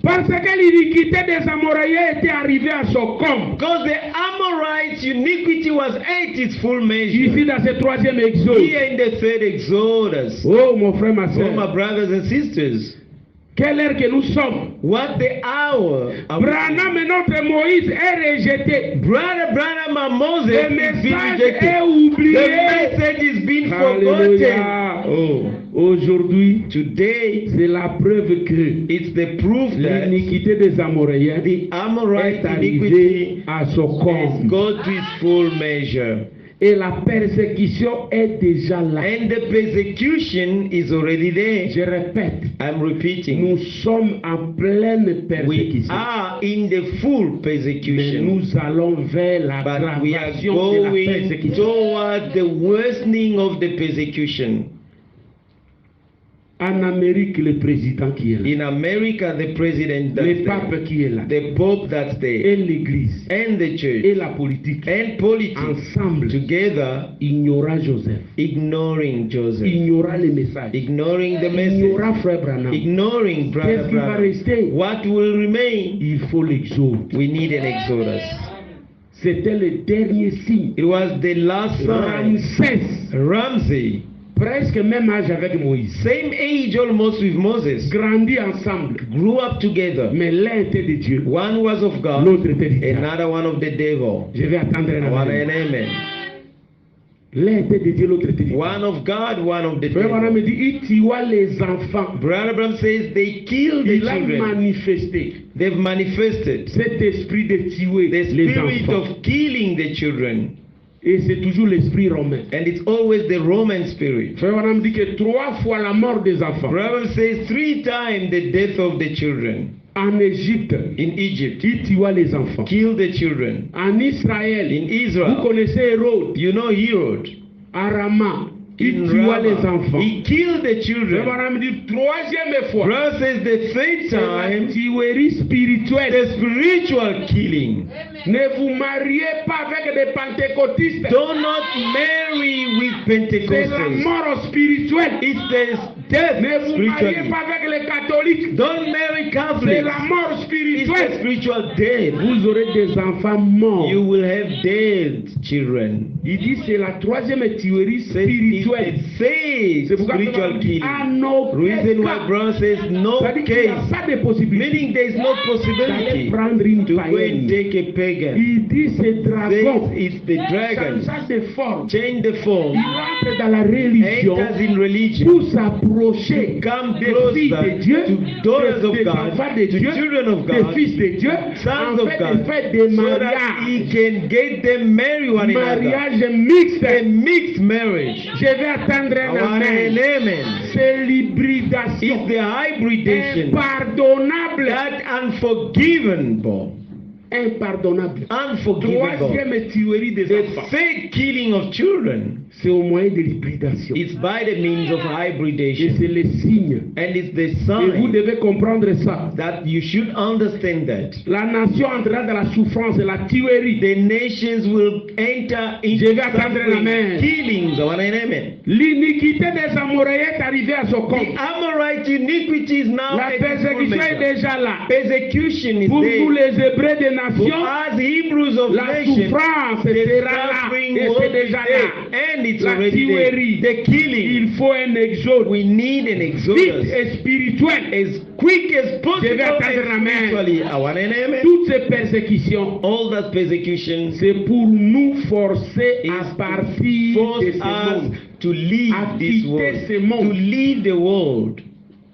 Parce que l'iniquité des Amoréens était arrivée à son comble. Because the Amorites' iniquity was at its full measure. Ici, dans ce troisième exode. Here in the third Exodus. Oh, mon frère, ma Oh, soeur. my brothers and sisters, Quelle heure que nous sommes? what the hour? are we in? Branham et notre Moïse est rejeté. Brother Branham and Moses Le is being message rejected. est The oublié. message is being forgotten. Alléluia. Oh, Aujourd'hui, today c'est la preuve que it's the proof that l'iniquité des Amoréens the Amorite est arrivée iniquity à son has comble. got to its full measure. Et la persécution est déjà là. And the persecution is already there. Je répète, I'm repeating. nous sommes en pleine We persécution. are in the full Mais persecution. nous allons vers But we are l'aggravation de la going persécution. toward the worsening of the persecution. En Amérique, le président qui est là, In America, the president le that's pape there, qui est là, the pope that's there, et l'église, and the et church, la politique, and politics ensemble, together, ignorera Joseph, ignoring Joseph, ignorera les messages, ignoring the message, ignorera frère Branham. ignoring Qu'est-ce Brother qui va Branham. rester? What will remain? Il faut l'exode. We need an exodus. C'était le dernier signe. It was the last sign. Ramsès, Ramsey, presque même âge avec Moïse, same age almost with Moses, grandit ensemble. grew up together. Mais l'un était de Dieu, One was of God, l'autre était du diable. another one of the devil. Je vais attendre un One amen. and amen. L'un était de Dieu, l'autre était du diable. One of God, one of the Frère Branham me devil. dit, il tua les enfants. Brother Branham says they killed the Il a children. manifesté They've manifested cet esprit de tuer the les spirit enfants. of killing the children. Et c'est toujours l'esprit romain. And it's always the Roman spirit. Frère Branham dit que 3 fois la mort des enfants. Brother says 3 times the death of the children. En Égypte, In Egypt, il tua les enfants. killed the children. En Israël, In vous Israel, connaissez Hérode. you know Herod. À Rama, il In tua les Ramah, enfants. he killed the Frère children. Branham dit 3e fois. Brother says the third C'est la time, tuerie spirituelle. the spiritual killing. Ne vous mariez pas avec des pentecôtistes. Do not marry with C'est la Pentecostals. mort spirituelle. It's the death Ne vous mariez spiritually. pas avec les catholiques. Don't marry C'est Catholics. la mort It's the spirituelle. spiritual death. Vous aurez des enfants morts. You will have dead children. Il dit c'est la 3e tuerie Says spirituelle. it says C'est pourquoi spiritual killing. à nos Reason why brother says no c'est-à-dire qu'il n'y a case. pas de possibilité Meaning there is no d'aller possibility prendre une to go and païenne. take a pagan. Il dit c'est dragon. Says it's the dragon. Ça de forme. Change the form. Il entre dans la religion Enters in religion. pour s'approcher Come des filles de closer Dieu, to daughters of des God, enfants de to Dieu, children of des God, fils de Dieu, sons en of fait God, de faire des so that he mariages. can get them marry one another. Mariage mixte. A mixed marriage. Je vais attendre un Amen. amen. Amen. C'est l'hybridation. It's the hybridation Impardonnable. that unforgivable. Impardonnable. Unforgivable. 3e tuerie des The enfants. third killing of children. C'est au moyen de l'hybridation. It's by the means of Et hybridation. c'est le signe. And it's the Et vous sign devez comprendre ça. that you should understand that. La nation entrera dans la souffrance et la tuerie. The nations will enter Je into vais attendre un amen. killings. Amen. L'iniquité des Amoréens est arrivée à son The comble. Amorite iniquity is now La at its full persécution est measure. déjà là. Persecution is Pour nous there. les Hébreux des For nations, us Hebrews of la nations, souffrance the sera là. suffering Et will c'est be déjà là. there. And it's La already there. tuerie. The killing. Il faut un exode. We need an Vite exodus. et spirituel. As quick as possible Je vais attendre un and amen. spiritually. Amen. Toutes ces persécutions, All that persecution c'est pour nous forcer is à to partir force de ce monde. us to leave À this quitter world. ce monde. To leave the world.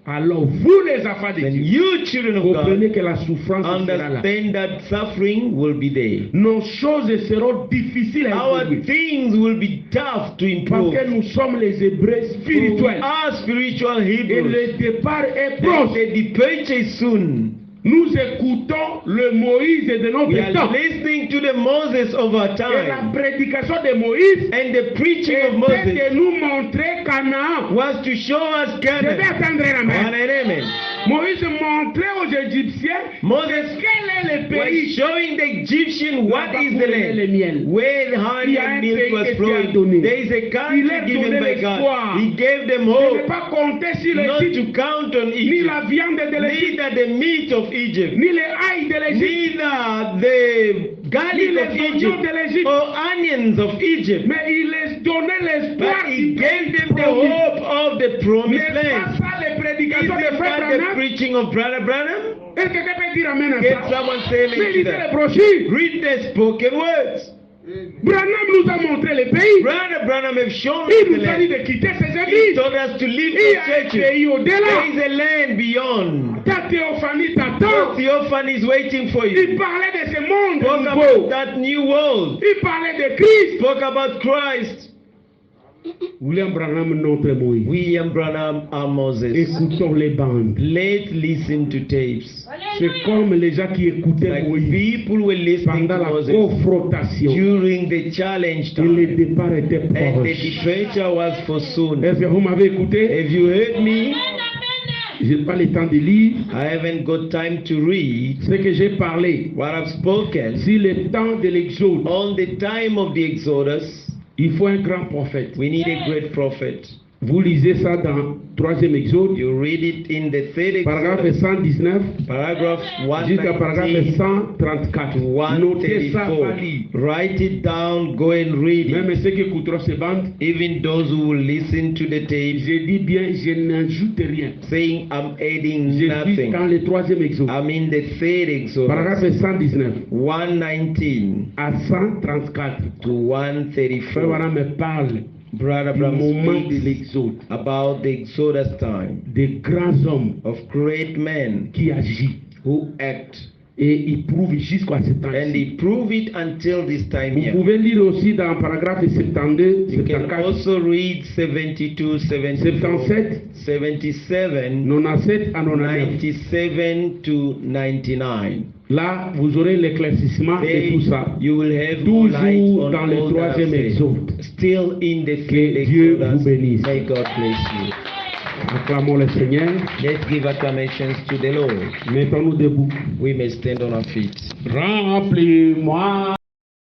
Alors vous les enfants de Then Dieu, you children of God comprenez que la souffrance sera là. understand that suffering will be there. Nos choses seront difficiles à Our introduire. things will be tough to Parce improve. que nous sommes les Hébreux spirituels. Our spiritual Et Hebrews. le départ est And proche. the departure is soon. Nous écoutons le Moïse de notre We are temps. listening to the Moses of our Et la time. prédication de Moïse And the preaching of était Moses de nous montrer Canaan. was to show us Je vais Canaan. attendre la main. Amen. Moïse montrait aux Égyptiens Moses quel est le was pays showing the Egyptian what is the le land, miel. where the honey Il y a un and milk pays was qui était donné. flowing. There is a Il country leur given donnait by l'espoir. God. He gave them Ne hope pas compter sur not l'Égypte, to count on ni Egypt, la viande de l'Égypte, neither the meat of Egypt, ni les ails de l'Égypte, neither the garlic ni of les oignons Egypt de l'Égypte. or onions of Egypt. Mais il les donnait l'espoir. But he du gave them the promis. hope of the promised N'est pas land. ça les prédications de Isn't Frère that the Branham? preaching of Brother Branham? Est-ce que quelqu'un peut dire amen à Can ça? someone say Mais amen to lisez les that? brochures. Read the spoken words. Branham nous a montré le pays. Brother Branham have shown us Il the nous a dit land. de quitter ces He églises. told us to leave Il y the a un churches. pays au-delà. There is a land beyond. Ta théophanie t'attend. The theophany is waiting for Il you. parlait de ce monde Spoke about nouveau. that new world. Il parlait de Christ. Spoke about Christ. William Branham, notre Moïse. William Branham and Moses. Écoutons les bandes. Let's listen to tapes. C'est comme les gens qui écoutaient Like Moïse people were listening pendant to la Moses confrontation. during the challenge Et le time. départ était And the proche. departure was for soon. Est-ce que vous m'avez écouté? Have you heard me? Je n'ai pas le temps de lire. I haven't got time to read Ce que j'ai parlé. what I've spoken. Si le temps de l'exode, On the time of the Exodus, il faut un grand prophète. we need a great prophet. Vous lisez ça dans 3e Exode, You read it in the third paragraphe Exodus, 119 paragraph jusqu'à paragraphe 119 134. Notez ça, 134. pas lire. Write it down, go and read Même it. ceux qui écouteront ces bandes, Even those who will listen to the tapes je dis bien, je n'ajoute rien. saying I'm adding Je dis nothing. dans le 3e Exode, I'm in the third Exodus, paragraphe 119 119 à 134. to Frère 134. Branham me parle Brother du Branham moment de speaks l'exode, about the Exodus time des grands hommes of great men qui agissent. who act, Et il prouve jusqu'à ce and temps-ci. they prove it until this time Vous here. pouvez lire aussi dans paragraphe 72, You can 74, also read 72, 74, 77, 77, 97 à 99. 97 to 99. Là, vous aurez l'éclaircissement de There tout ça. you will have more light Toujours on dans le all that I've 3e said. exode. Still in the Que third Dieu Exodus. vous bénisse. May God bless you. Acclamons le Seigneur. Let's give acclamations to the Lord. Mettons-nous debout. We may stand on our feet. Remplis-moi